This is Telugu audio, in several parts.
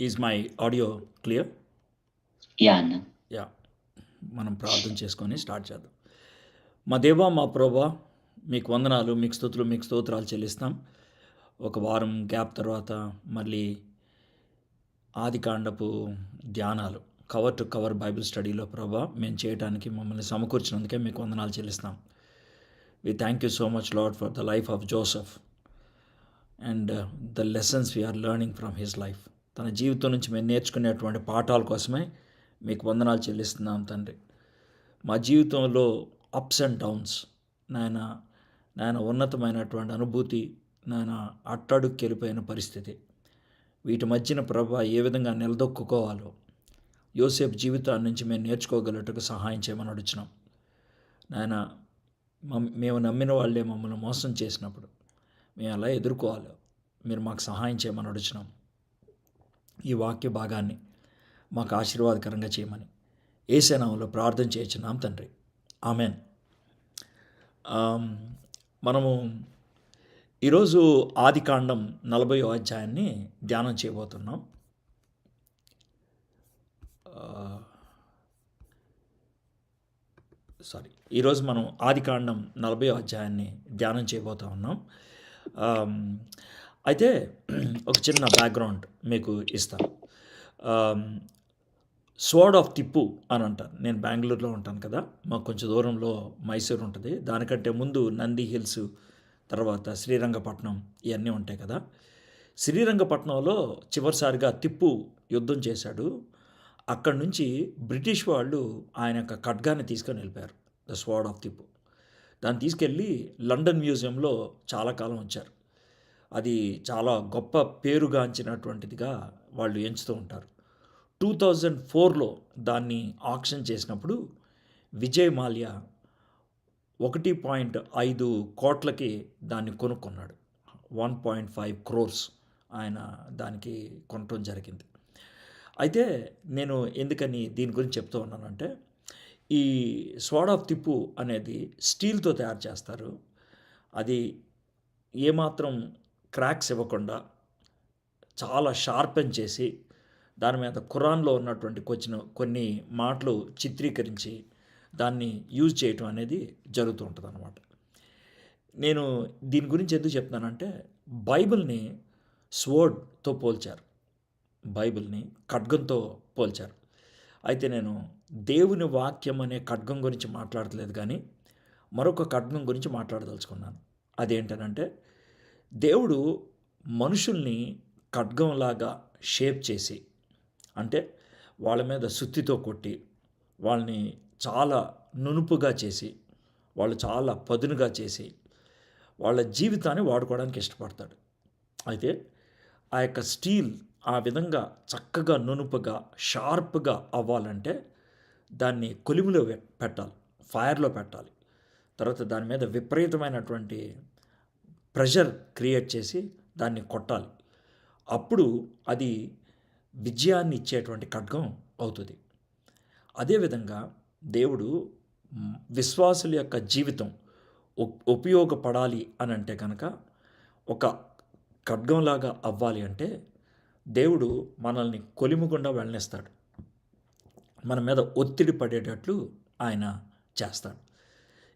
Is my audio clear? అన్న. యా. మనం ప్రార్థన చేసుకొని స్టార్ట్ చేద్దాం. మా దేవా, మా ప్రభా, మీకు వందనాలు, మీకు స్తుతులు, మీకు స్తోత్రాలు చెల్లిస్తాం. ఒక వారం గ్యాప్ తర్వాత మళ్ళీ ఆదికాండపు ధ్యానాలు కవర్ టు కవర్ బైబిల్ స్టడీలో ప్రభా మేము చేయడానికి మమ్మల్ని సమకూర్చినందుకే మీకు వందనాలు చెల్లిస్తాం. We thank you so much lord for the life of Joseph and the lessons we are learning from his life. తన జీవితం నుంచి మేము నేర్చుకునేటువంటి పాఠాల కోసమే మీకు వందనాలు చెల్లిస్తున్నాం తండ్రి. మా జీవితంలో అప్స్ అండ్ డౌన్స్ నాయన ఉన్నతమైనటువంటి అనుభూతి, నాయన అట్టడుక్కి వెళ్ళిపోయిన పరిస్థితి, వీటి మధ్యన ప్రభా ఏ విధంగా నిలదొక్కుకోవాలో యోసేపు జీవితాన్ని నుంచి మేము నేర్చుకోగలట్టుకు సహాయం చేయమని అడుగుతున్నాం. నాయన మేము నమ్మిన వాళ్ళే మమ్మల్ని మోసం చేసినప్పుడు మేము ఎలా ఎదుర్కోవాలో మీరు మాకు సహాయం చేయమని అడుగుతున్నాం. ఈ వాక్య భాగాన్ని మాకు ఆశీర్వాదకరంగా చేయమని యేసు నామములో ప్రార్థన చేయించున్నాం తండ్రి, ఆమెన్. మనము ఈరోజు ఆదికాండం 40వ అధ్యాయాన్ని ధ్యానం చేయబోతున్నాం. ఈరోజు మనం ఆదికాండం 40వ అధ్యాయాన్ని ధ్యానం చేయబోతూ ఉన్నాం. అయితే ఒక చిన్న బ్యాక్గ్రౌండ్ మీకు ఇస్తాను. స్వర్డ్ ఆఫ్ తిప్పు అని అంటారు. నేను బెంగళూరులో ఉంటాను కదా, మాకు కొంచెం దూరంలో మైసూర్ ఉంటుంది. దానికంటే ముందు నంది హిల్స్, తర్వాత శ్రీరంగపట్నం ఇవన్నీ ఉంటాయి కదా. శ్రీరంగపట్నంలో చివరిసారిగా తిప్పు యుద్ధం చేశాడు. అక్కడి నుంచి బ్రిటిష్ వాళ్ళు ఆయన యొక్క ఖడ్గాన్ని తీసుకొని వెళ్ళిపోయారు, ద స్వర్డ్ ఆఫ్ తిప్పు. దాన్ని తీసుకెళ్ళి లండన్ మ్యూజియంలో చాలా కాలం ఉంచారు. అది చాలా గొప్ప పేరుగాంచినటువంటిదిగా వాళ్ళు ఎంచుతూ ఉంటారు. 2004లో దాన్ని ఆక్షన్ చేసినప్పుడు విజయ్ మాల్యా 1.5 కోట్లకి దాన్ని కొనుక్కున్నాడు. 1.5 crores ఆయన దానికి కొనటం జరిగింది. అయితే నేను ఎందుకని దీని గురించి చెప్తూ ఉన్నానంటే, ఈ స్వర్డ్ ఆఫ్ తిప్పు అనేది స్టీల్తో తయారు చేస్తారు. అది ఏమాత్రం క్రాక్స్ ఇవ్వకుండా చాలా షార్పెన్ చేసి దాని మీద ఖురాన్లో ఉన్నటువంటి కొన్ని మాటలు చిత్రీకరించి దాన్ని యూజ్ చేయటం అనేది జరుగుతూ ఉంటుంది అన్నమాట. నేను దీని గురించి ఎందుకు చెప్తున్నానంటే, బైబిల్ని స్వర్డ్తో పోల్చారు, బైబిల్ని ఖడ్గంతో పోల్చారు. అయితే నేను దేవుని వాక్యం అనే ఖడ్గం గురించి మాట్లాడట్లేదు, కానీ మరొక ఖడ్గం గురించి మాట్లాడదలుచుకున్నాను. అదేంటనంటే, దేవుడు మనుషుల్ని ఖడ్గంలాగా షేప్ చేసి, అంటే వాళ్ళ మీద సుత్తితో కొట్టి వాళ్ళని చాలా నునుపుగా చేసి, వాళ్ళు చాలా పదునుగా చేసి వాళ్ళ జీవితాన్ని వాడుకోవడానికి ఇష్టపడతాడు. అయితే ఆ యొక్క స్టీల్ ఆ విధంగా చక్కగా నునుపుగా షార్ప్గా అవ్వాలంటే దాన్ని కొలిమిలో పెట్టాలి, ఫైర్లో పెట్టాలి. తర్వాత దాని మీద విపరీతమైనటువంటి ప్రెషర్ క్రియేట్ చేసి దాన్ని కొట్టాలి. అప్పుడు అది విజయాన్ని ఇచ్చేటువంటి ఖడ్గం అవుతుంది. అదేవిధంగా దేవుడు విశ్వాసుల యొక్క జీవితం ఉపయోగపడాలి అని అంటే కనుక, ఒక ఖడ్గంలాగా అవ్వాలి అంటే దేవుడు మనల్ని కొలిమి గుండా వెళ్ళనిస్తాడు, మన మీద ఒత్తిడి పడేటట్లు ఆయన చేస్తాడు.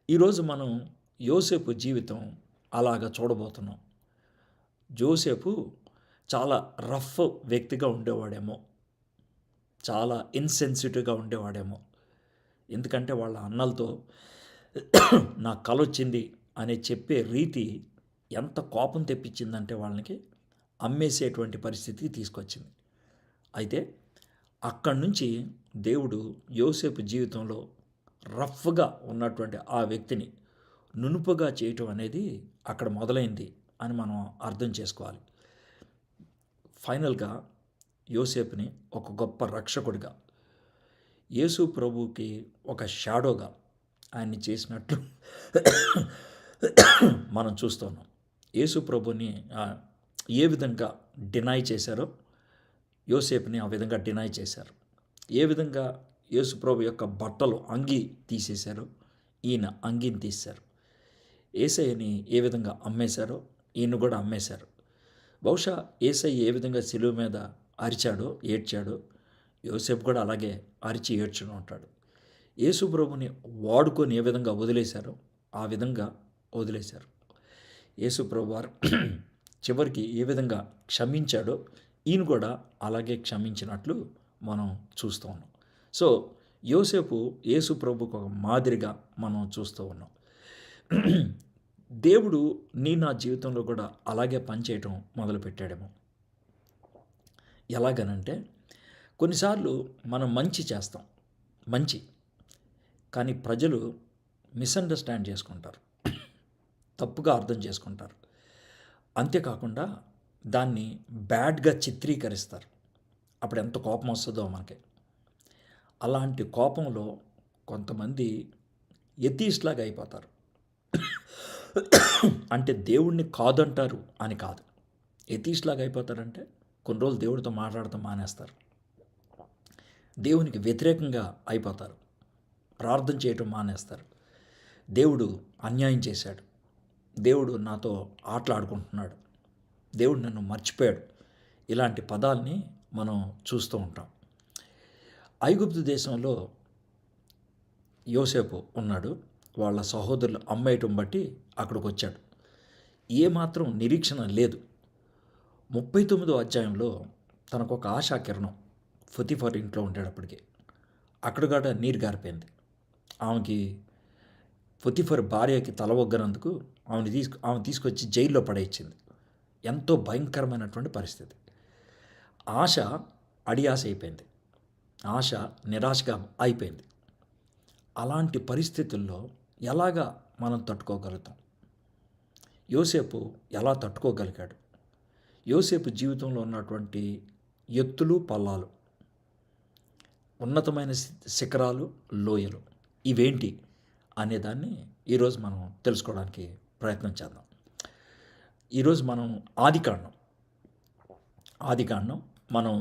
ఈరోజు మనం యోసేపు జీవితం అలాగా చూడబోతున్నాం. జోసేపు చాలా రఫ్ వ్యక్తిగా ఉండేవాడేమో, చాలా ఇన్సెన్సిటివ్గా ఉండేవాడేమో. ఎందుకంటే వాళ్ళ అన్నలతో నా కల వచ్చింది అని చెప్పే రీతి ఎంత కోపం తెప్పించిందంటే వాళ్ళకి అమ్మేసేటువంటి పరిస్థితికి తీసుకొచ్చింది. అయితే అక్కడి నుంచి దేవుడు యోసేపు జీవితంలో రఫ్గా ఉన్నటువంటి ఆ వ్యక్తిని నునుపుగా చేయటం అనేది అక్కడ మొదలైంది అని మనం అర్థం చేసుకోవాలి. ఫైనల్గా యోసేపుని ఒక గొప్ప రక్షకుడిగా, యేసు ప్రభువుకి ఒక షాడోగా ఆయన్ని చేసినట్లు మనం చూస్తున్నాం. యేసు ప్రభుని ఏ విధంగా డినై చేశారో యోసేపుని ఆ విధంగా డినై చేశారు. ఏ విధంగా యేసు ప్రభు యొక్క బట్టలు అంగి తీసేశారో ఈయన అంగిని తీశారు. యేసయ్యని ఏ విధంగా అమ్మేశారో ఈయన కూడా అమ్మేశారు. బహుశా యేసయ్య ఏ విధంగా సిలువ మీద అరిచాడో ఏడ్చాడో, యోసేపు కూడా అలాగే అరిచి ఏడ్చుని ఉంటాడు. యేసు ప్రభుని వాడుకొని ఏ విధంగా వదిలేశారో ఆ విధంగా వదిలేశారు. యేసు ప్రభు వారు చివరికి ఏ విధంగా క్షమించాడో ఈయన కూడా అలాగే క్షమించినట్లు మనం చూస్తూ ఉన్నాం. సో యోసేపు యేసు ప్రభుకు ఒక మాదిరిగా మనం చూస్తూ ఉన్నాం. దేవుడు నా జీవితంలో కూడా అలాగే పనిచేయటం మొదలుపెట్టాడేమో. ఎలాగనంటే కొన్నిసార్లు మనం మంచి చేస్తాం, మంచి, కానీ ప్రజలు మిస్అండర్స్టాండ్ చేసుకుంటారు, తప్పుగా అర్థం చేసుకుంటారు. అంతేకాకుండా దాన్ని బ్యాడ్గా చిత్రీకరిస్తారు. అప్పుడు ఎంత కోపం వస్తుందో మనకి. అలాంటి కోపంలో కొంతమంది ఎథీస్ట్లాగా అయిపోతారు. అంటే దేవుణ్ణి కాదంటారు అని కాదు, ఎథీస్ట్లాగా అయిపోతారంటే కొన్ని రోజులు దేవుడితో మాట్లాడటం మానేస్తారు, దేవునికి వ్యతిరేకంగా అయిపోతారు, ప్రార్థన చేయటం మానేస్తారు. దేవుడు అన్యాయం చేశాడు, దేవుడు నాతో ఆటలాడుకుంటున్నాడు, దేవుడు నన్ను మర్చిపోయాడు, ఇలాంటి పదాల్ని మనం చూస్తూ ఉంటాం. ఐగుప్తు దేశంలో యోసేపు ఉన్నాడు. వాళ్ళ సహోదరులు అమ్మేయటం బట్టి అక్కడికి వచ్చాడు. ఏమాత్రం నిరీక్షణ లేదు. 39వ అధ్యాయంలో తనకు ఒక ఆశాకిరణం, పొతిఫర్ ఇంట్లో ఉండేటప్పటికి అక్కడ కూడా నీరు గారిపోయింది. ఆమెకి పొతిఫర్ భార్యకి తల ఒగ్గనందుకు ఆమె తీసుకొచ్చి జైల్లో పడేయించింది. ఎంతో భయంకరమైనటువంటి పరిస్థితి. ఆశ అడియాశ అయిపోయింది, ఆశ నిరాశగా అయిపోయింది. అలాంటి పరిస్థితుల్లో ఎలాగా మనం తట్టుకోగలుగుతాం? యోసేపు ఎలా తట్టుకోగలిగాడు? యోసేపు జీవితంలో ఉన్నటువంటి ఎత్తులు పల్లాలు, ఉన్నతమైన శిఖరాలు, లోయలు ఇవేంటి అనేదాన్ని ఈరోజు మనం తెలుసుకోవడానికి ప్రయత్నం చేద్దాం. ఈరోజు మనం ఆదికాండం మనం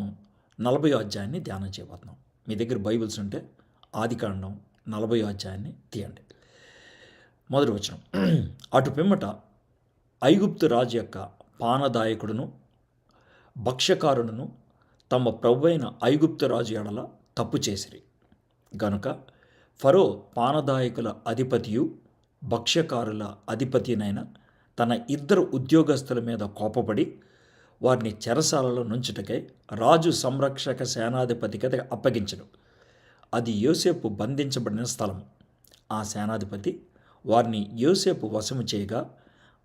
40వ అధ్యాయాన్ని ధ్యానం చేయబోతున్నాం. మీ దగ్గర బైబిల్స్ ఉంటే ఆదికాండం 40వ అధ్యాయాన్ని తీయండి. మొదటి వచనం. అటు పిమ్మట ఐగుప్తు రాజు యొక్క పానదాయకుడును భక్ష్యకారుడును తమ ప్రభువైన ఐగుప్తు రాజు ఎడల తప్పు చేసిరి గనుక ఫరో పానదాయకుల అధిపతియు భక్ష్యకారుల అధిపతినైన తన ఇద్దరు ఉద్యోగస్తుల మీద కోపపడి వారిని చెరసాలలో నుంచుటకై రాజు సంరక్షక సేనాధిపతికి అప్పగించను. అది యోసేపు బంధించబడిన స్థలము. ఆ సేనాధిపతి వారిని యోసేపు వశము చేయగా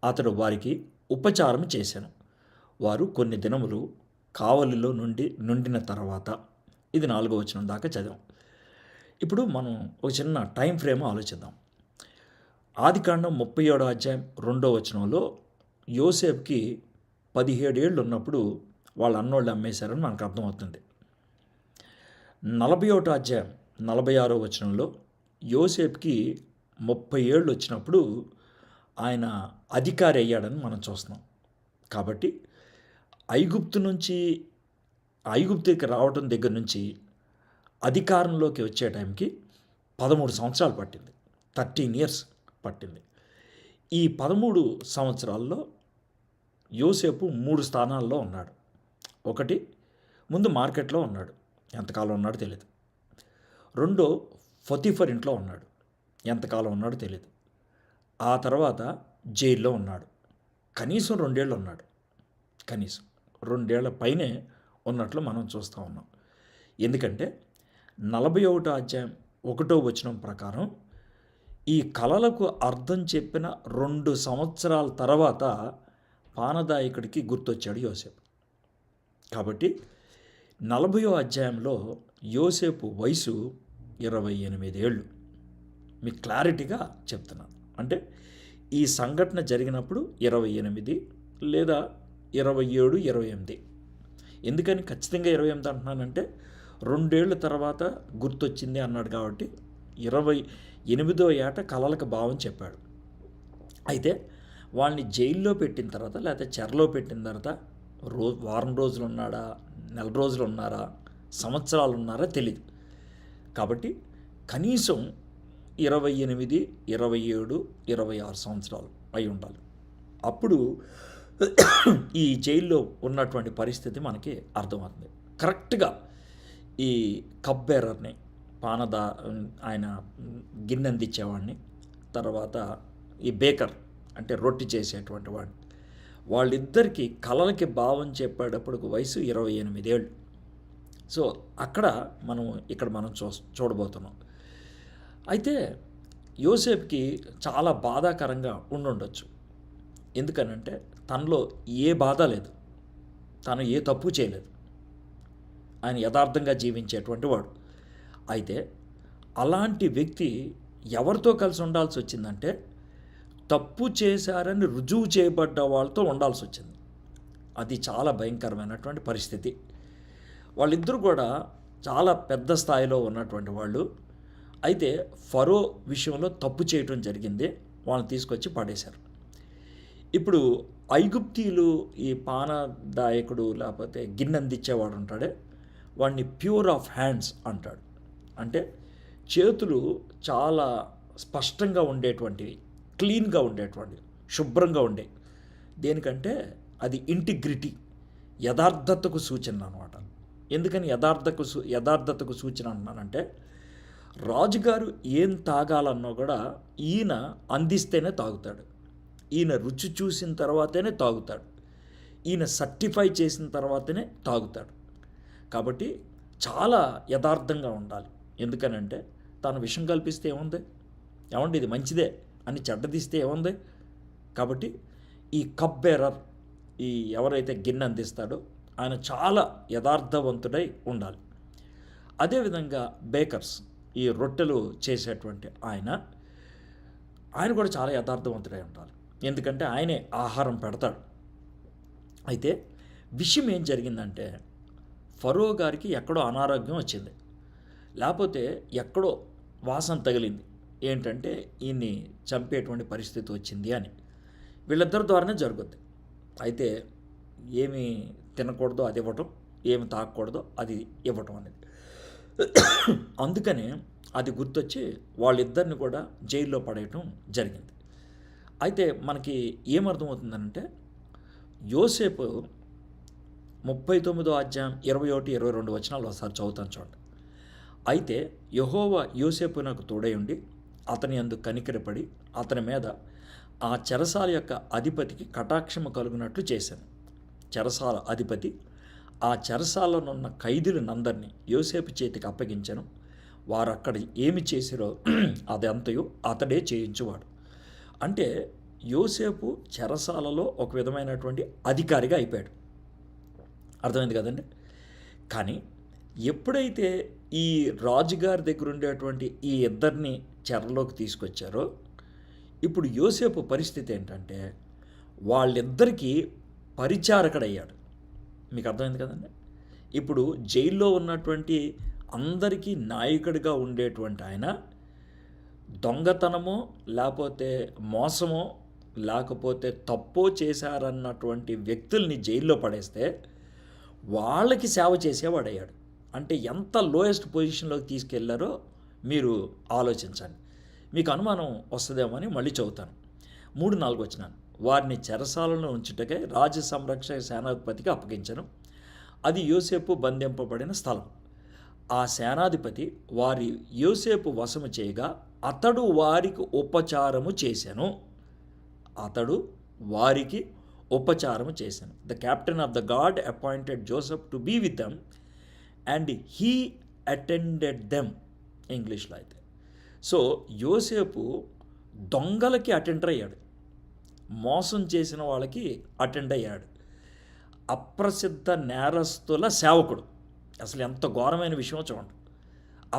అతడు వారికి ఉపచారం చేశాను. వారు కొన్ని దినములు కావలిలో నుండిన తర్వాత, ఇది 4వ వచనం దాకా చదివాం. ఇప్పుడు మనం ఒక చిన్న టైం ఫ్రేమ్ ఆలోచిద్దాం. ఆదికాండం 37వ అధ్యాయం 2వ వచనంలో యోసేపుకి 17 ఏళ్ళు ఉన్నప్పుడు వాళ్ళ అన్నోళ్ళు అమ్మేశారని మనకు అర్థమవుతుంది. 41వ అధ్యాయం 46వ వచనంలో యోసేపుకి 30 ఏళ్ళు వచ్చినప్పుడు ఆయన అధికారి అయ్యాడని మనం చూస్తున్నాం. కాబట్టి ఐగుప్తుకి రావడం దగ్గర నుంచి అధికారంలోకి వచ్చే టైంకి 13 సంవత్సరాలు పట్టింది. 13 ఇయర్స్ పట్టింది. ఈ 13 సంవత్సరాల్లో యోసేపు 3 స్థానాల్లో ఉన్నాడు. ఒకటి, ముందు మార్కెట్లో ఉన్నాడు, ఎంతకాలం ఉన్నాడో తెలియదు. రెండో, పొతిఫర్ ఇంట్లో ఉన్నాడు, ఎంతకాలం ఉన్నాడో తెలియదు. ఆ తర్వాత జైల్లో ఉన్నాడు, కనీసం 2 ఏళ్ళు ఉన్నాడు, కనీసం 2 ఏళ్ల పైనే ఉన్నట్లు మనం చూస్తూ ఉన్నాం. ఎందుకంటే 41వ అధ్యాయం 1వ వచనం ప్రకారం ఈ కలలకు అర్థం చెప్పిన 2 సంవత్సరాల తర్వాత పానదాయకుడికి గుర్తొచ్చాడు యోసేపు. కాబట్టి 40వ అధ్యాయంలో యోసేపు వయసు 28 ఏళ్ళు. మీకు క్లారిటీగా చెప్తున్నాను. అంటే ఈ సంఘటన జరిగినప్పుడు 28 లేదా 27, 28. ఎందుకని ఖచ్చితంగా 28 అంటున్నానంటే 2 ఏళ్ళ తర్వాత గుర్తొచ్చింది అన్నాడు కాబట్టి 28వ ఏట కలలకు భావం చెప్పాడు. అయితే వాళ్ళని జైల్లో పెట్టిన తర్వాత లేకపోతే చెరలో పెట్టిన తర్వాత వారం రోజులు ఉన్నాడా, నెల రోజులు ఉన్నారా, సంవత్సరాలు ఉన్నారా తెలియదు. కాబట్టి కనీసం 28, 27, 26 సంవత్సరాలు అయి ఉండాలి. అప్పుడు ఈ జైల్లో ఉన్నటువంటి పరిస్థితి మనకి అర్థమవుతుంది. కరెక్ట్గా ఈ కప్ బేరర్ని పానదా ఆయన గిన్నె అందించేవాడిని, తర్వాత ఈ బేకర్ అంటే రొట్టి చేసేటువంటి వాడిని, వాళ్ళిద్దరికీ కళలకి భావం చెప్పేటప్పుడు వయసు 28 ఏళ్ళు. సో అక్కడ మనం చూడబోతున్నాం. అయితే యోసేపుకి చాలా బాధాకరంగా ఉండుండొచ్చు. ఎందుకనంటే తనలో ఏ బాధ లేదు, తను ఏ తప్పు చేయలేదు, ఆయన యథార్థంగా జీవించేటువంటి వాడు. అయితే అలాంటి వ్యక్తి ఎవరితో కలిసి ఉండాల్సి వచ్చిందంటే తప్పు చేశారని రుజువు చేయబడ్డ వాళ్ళతో ఉండాల్సి వచ్చింది. అది చాలా భయంకరమైనటువంటి పరిస్థితి. వాళ్ళిద్దరూ కూడా చాలా పెద్ద స్థాయిలో ఉన్నటువంటి వాళ్ళు. అయితే ఫరో విషయంలో తప్పు చేయటం జరిగింది, వాళ్ళని తీసుకొచ్చి పడేశారు. ఇప్పుడు ఐగుప్తీయులు ఈ పానదాయకుడు లేకపోతే గిన్నె అందించేవాడు ఉంటాడే, వాడిని ప్యూర్ ఆఫ్ హ్యాండ్స్ అంటాడు. అంటే చేతులు చాలా స్పష్టంగా ఉండేటువంటివి, క్లీన్గా ఉండేటువంటివి, శుభ్రంగా ఉండే. దేనికంటే అది ఇంటిగ్రిటీ, యథార్థతకు సూచన అనమాట. ఎందుకని యథార్థతకు సూచన అంటున్నానంటే, రాజుగారు ఏం తాగాలన్నా కూడా ఈయన అందిస్తేనే తాగుతాడు, ఈయన రుచి చూసిన తర్వాతనే తాగుతాడు, ఈయన సర్టిఫై చేసిన తర్వాతనే తాగుతాడు. కాబట్టి చాలా యథార్థంగా ఉండాలి. ఎందుకనంటే తను విషం కల్పిస్తే ఏముంది, ఏమండి ఇది మంచిదే అని చెడ్డదీస్తే ఏముంది. కాబట్టి ఈ కప్ బేరర్, ఈ ఎవరైతే గిన్నె అందిస్తాడో ఆయన చాలా యథార్థవంతుడై ఉండాలి. అదేవిధంగా బేకర్స్, ఈ రొట్టెలు చేసేటువంటి ఆయన కూడా చాలా యథార్థవంతుడై ఉండాలి. ఎందుకంటే ఆయనే ఆహారం పెడతాడు. అయితే విషయం ఏం జరిగిందంటే, ఫరో గారికి ఎక్కడో అనారోగ్యం వచ్చింది, లేకపోతే ఎక్కడో వాసన తగిలింది, ఏంటంటే ఈయన్ని చంపేటువంటి పరిస్థితి వచ్చింది అని. వీళ్ళిద్దరి ద్వారానే జరుగుద్ది. అయితే ఏమి తినకూడదో అది ఇవ్వటం, ఏమి తాగకూడదో అది ఇవ్వటం అనేది. అందుకనే అది గుర్తొచ్చి వాళ్ళిద్దరిని కూడా జైల్లో పడేయటం జరిగింది. అయితే మనకి ఏమర్థమవుతుందంటే, యోసేపు 39వ అధ్యాయం 21, 22 వచనాలు ఒకసారి చదువుతాను చూడండి. అయితే యెహోవా యోసేపునకు తోడై ఉండి అతని యందు కనికరపడి అతని మీద ఆ చెరసాల యొక్క అధిపతికి కటాక్షము కలుగునట్లు చేశాను. చెరసాల అధిపతి ఆ చెరసాలనున్న ఖైదీలనందరినీ యోసేపు చేతికి అప్పగించను. వారు అక్కడ ఏమి చేసిరో అదంతయు అతడే చేయించువాడు. అంటే యోసేపు చెరసాలలో ఒక విధమైనటువంటి అధికారిగా అయిపోయాడు. అర్థమైంది కదండి. కానీ ఎప్పుడైతే ఈ రాజుగారి దగ్గర ఉండేటువంటి ఈ ఇద్దరిని చెరలోకి తీసుకొచ్చారో, ఇప్పుడు యోసేపు పరిస్థితి ఏంటంటే వాళ్ళిద్దరికీ పరిచారకుడయ్యాడు. మీకు అర్థమైంది కదండి. ఇప్పుడు జైల్లో ఉన్నటువంటి అందరికీ నాయకుడిగా ఉండేటువంటి ఆయన దొంగతనమో లేకపోతే మోసమో లేకపోతే తప్పో చేశారన్నటువంటి వ్యక్తుల్ని జైల్లో పడేస్తే వాళ్ళకి సేవ చేసేవాడయ్యాడు. అంటే ఎంత లోయెస్ట్ పొజిషన్లోకి తీసుకెళ్లారో మీరు ఆలోచించండి. మీకు అనుమానం వస్తుందేమో అని మళ్ళీ చదువుతాను. 3-4 వచనాలు. వారిని చెరసాలలో ఉంచుటకై రాజ్య సంరక్షక సేనాధిపతికి అప్పగించను. అది యోసేపు బంధింపబడిన స్థలం. ఆ సేనాధిపతి వారి యోసేపు వశము చేయగా అతడు వారికి ఉపచారము చేశాను. The captain of the guard appointed Joseph to be with them and he attended them, ఇంగ్లీష్లో అయితే. సో యోసేపు దొంగలకి అటెండర్ అయ్యాడు, మోసం చేసిన వాళ్ళకి అటెండ్ అయ్యాడు, అప్రసిద్ధ నేరస్తుల సేవకుడు. అసలు ఎంత ఘోరమైన విషయం చూడండి.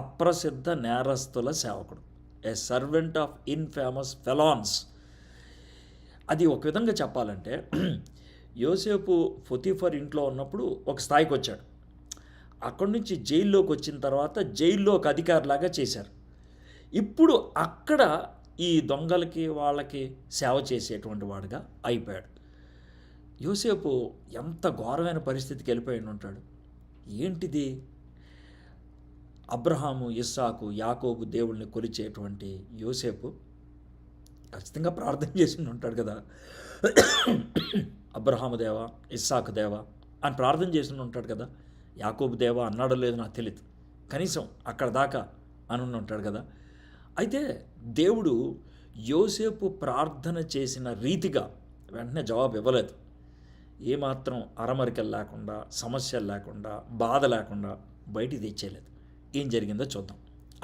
అప్రసిద్ధ నేరస్తుల సేవకుడు, ఏ సర్వెంట్ ఆఫ్ ఇన్ఫేమస్ ఫెలాన్స్. అది ఒక విధంగా చెప్పాలంటే యోసేపు పొతిఫర్ ఇంట్లో ఉన్నప్పుడు ఒక స్థాయికి వచ్చాడు. అక్కడి నుంచి జైల్లోకి వచ్చిన తర్వాత జైల్లో ఒక అధికారిలాగా చేశారు. ఇప్పుడు అక్కడ ఈ దొంగలకి వాళ్ళకి సేవ చేసేటువంటి వాడుగా అయిపోయాడు. యోసేపు ఎంత ఘోరమైన పరిస్థితికి వెళ్ళిపోయి ఉంటాడు. ఏంటిది? అబ్రహాము, ఇస్సాకు, యాకోబు దేవుళ్ళని కొలిచేటువంటి యోసేపు ఖచ్చితంగా ప్రార్థన చేసి ఉంటాడు కదా. అబ్రహాము దేవా, ఇస్సాకు దేవా అని ప్రార్థన చేసి ఉంటాడు కదా. యాకోబు దేవా అన్నాడో లేదో నాకు తెలియదు, కనీసం అక్కడ దాకా అని ఉంటాడు కదా. అయితే దేవుడు యోసేపు ప్రార్థన చేసిన రీతిగా వెంటనే జవాబు ఇవ్వలేదు. ఏమాత్రం అరమరికలు లేకుండా, సమస్యలు లేకుండా, బాధ లేకుండా బయటికి తెచ్చేయలేదు. ఏం జరిగిందో చూద్దాం.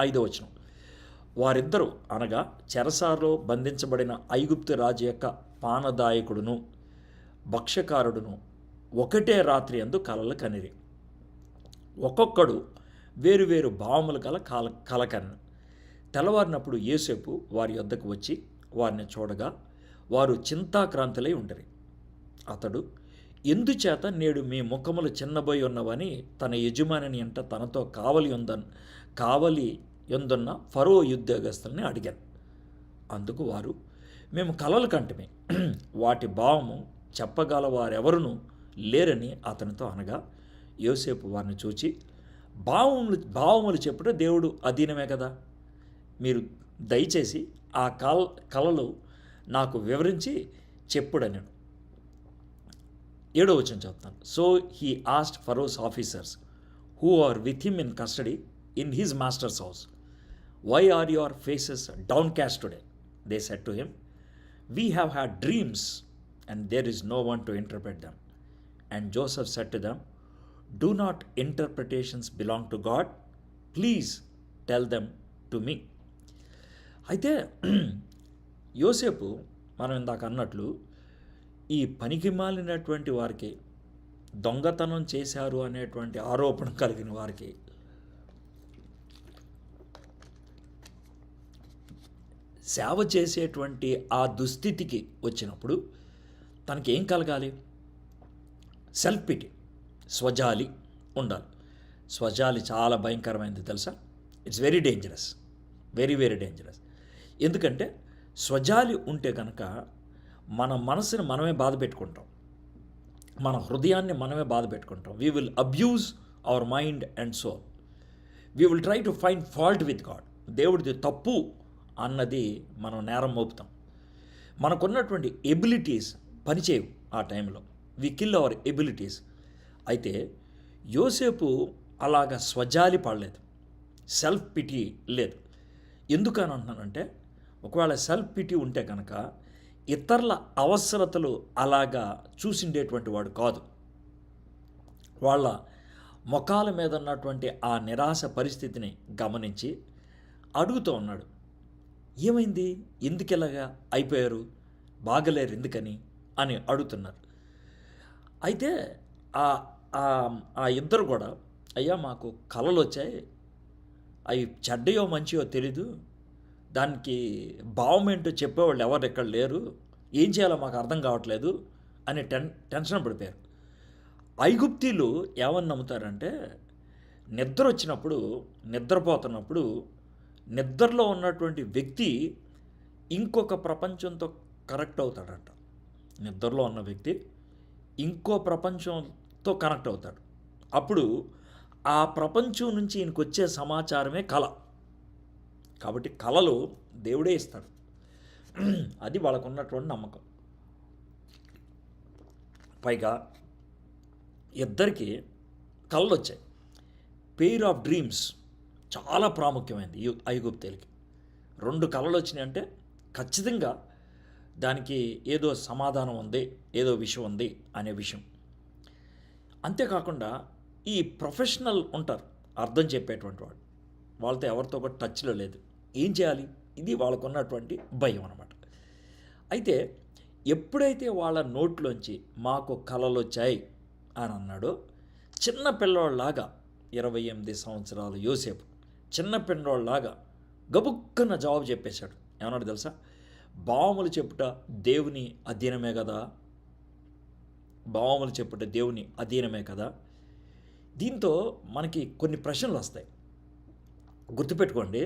5వ వచనం. వారిద్దరూ అనగా చెరసాలలో బంధించబడిన ఐగుప్తు రాజు యొక్క పానదాయకుడును భక్ష్యకారుడును ఒకటే రాత్రి యందు కలలు కనిరి. ఒక్కొక్కడు వేరువేరు భావములు గల కలకనెను. తెల్లవారినప్పుడు యోసేపు వారి యొద్దకు వచ్చి వారిని చూడగా వారు చింతాక్రాంతులై ఉండిరి. అతడు, ఎందుచేత నేడు మీ ముఖములు చిన్నబోయి ఉన్నవని తన యజమానిని ఎంట తనతో కావలి ఎందున్న ఫరో ఉద్యోగస్తుల్ని అడిగాను. అందుకు వారు, మేము కలలు కంటిమి, వాటి భావము చెప్పగల వారెవరునూ లేరని అతనితో అనగా, యోసేపు వారిని చూచి, భావములు చెప్పుట దేవుడు అధీనమే కదా, మీరు దయచేసి ఆ కలలు నాకు వివరించి చెప్పుడనెను. 7వ వచనం చెప్తాను. So he asked Pharaoh's officers who are with him in custody in his master's house, why are your faces downcast today? They said to him, we have had dreams and there is no one to interpret them. And Joseph said to them, do not interpretations belong to God, please tell them to me. అయితే యోసేపు మనం ఇందాక అన్నట్లు ఈ పనికి మాలినటువంటి వారికి, దొంగతనం చేశారు అనేటువంటి ఆరోపణ కలిగిన వారికి సేవ చేసేటువంటి ఆ దుస్థితికి వచ్చినప్పుడు తనకి ఏం కలగాలి? సెల్ఫ్ పిటీ, స్వజాలి ఉండాలి. స్వజాలి చాలా భయంకరమైనది తెలుసా. It's very dangerous, very very dangerous. ఎందుకంటే స్వజాలి ఉంటే కనుక మన మనసుని మనమే బాధ పెట్టుకుంటాం, మన హృదయాన్ని మనమే బాధ పెట్టుకుంటాం. We will abuse our mind and soul. We will try to find fault with God. దేవుడిది తప్పు అన్నది మనం నేరం మోపుతాం. మనకున్నటువంటి ఎబిలిటీస్ పనిచేయవు ఆ టైంలో. వి కిల్ అవర్ ఎబిలిటీస్. అయితే యోసేపు అలాగా స్వజాలి పడలేదు, సెల్ఫ్ పిటీ లేదు. ఎందుకని అంటున్నానంటే, ఒకవేళ సెల్ఫ్ పిటీ ఉంటే కనుక ఇతరుల అవసరతలు అలాగా చూసిండేటువంటి వాడు కాదు. వాళ్ళ ముఖాల మీద ఉన్నటువంటి ఆ నిరాశ పరిస్థితిని గమనించి అడుగుతూ ఉన్నాడు, ఏమైంది, ఎందుకు ఇలాగా అయిపోయారు, బాగలేరు ఎందుకని అని అడుగుతున్నారు. అయితే ఆ ఇద్దరు కూడా, అయ్యా మాకు కలలు వచ్చాయి, అవి చెడ్డయో మంచియో తెలీదు, దానికి భావం ఏంటో చెప్పేవాళ్ళు ఎవరు ఎక్కడ లేరు, ఏం చేయాలో మాకు అర్థం కావట్లేదు అని టెన్షన్ పడిపోయారు. ఐగుప్తీలు ఏమని నమ్ముతారంటే, నిద్ర వచ్చినప్పుడు, నిద్రపోతున్నప్పుడు నిద్రలో ఉన్నటువంటి వ్యక్తి ఇంకొక ప్రపంచంతో కనెక్ట్ అవుతాడంట. నిద్రలో ఉన్న వ్యక్తి ఇంకో ప్రపంచంతో కనెక్ట్ అవుతాడు. అప్పుడు ఆ ప్రపంచం నుంచి ఈయనకు వచ్చే సమాచారమే కళ. కాబట్టి కళలు దేవుడే ఇస్తాడు. అది వాళ్ళకు ఉన్నటువంటి నమ్మకం. పైగా ఇద్దరికి కళలు వచ్చాయి. పెయిర్ ఆఫ్ డ్రీమ్స్ చాలా ప్రాముఖ్యమైనది ఐగుప్తీయులకి. 2 కళలు వచ్చినాయి అంటే ఖచ్చితంగా దానికి ఏదో సమాధానం ఉంది, ఏదో విషయం ఉంది అనే విషయం. అంతేకాకుండా ఈ ప్రొఫెషనల్ ఉంటారు, అర్థం చెప్పేటువంటి వాడు, వాళ్ళతో ఎవరితో కూడా టచ్లో లేదు. ఏం చేయాలి? ఇది వాళ్ళకు ఉన్నటువంటి భయం అన్నమాట. అయితే ఎప్పుడైతే వాళ్ళ నోట్లోంచి మాకు కలలు వచ్చాయి అని అన్నాడో, చిన్న పిల్లోళ్ళలాగా 28 సంవత్సరాలు యోసేపు చిన్న పిల్లోళ్ళలాగా గబుక్కన జవాబు చెప్పేశాడు. ఏమన్నాడు తెలుసా? భావములు చెప్పుట దేవుని అధీనమే కదా, భావములు చెప్పుట దేవుని అధీనమే కదా. దీంతో మనకి కొన్ని ప్రశ్నలు వస్తాయి. గుర్తుపెట్టుకోండి,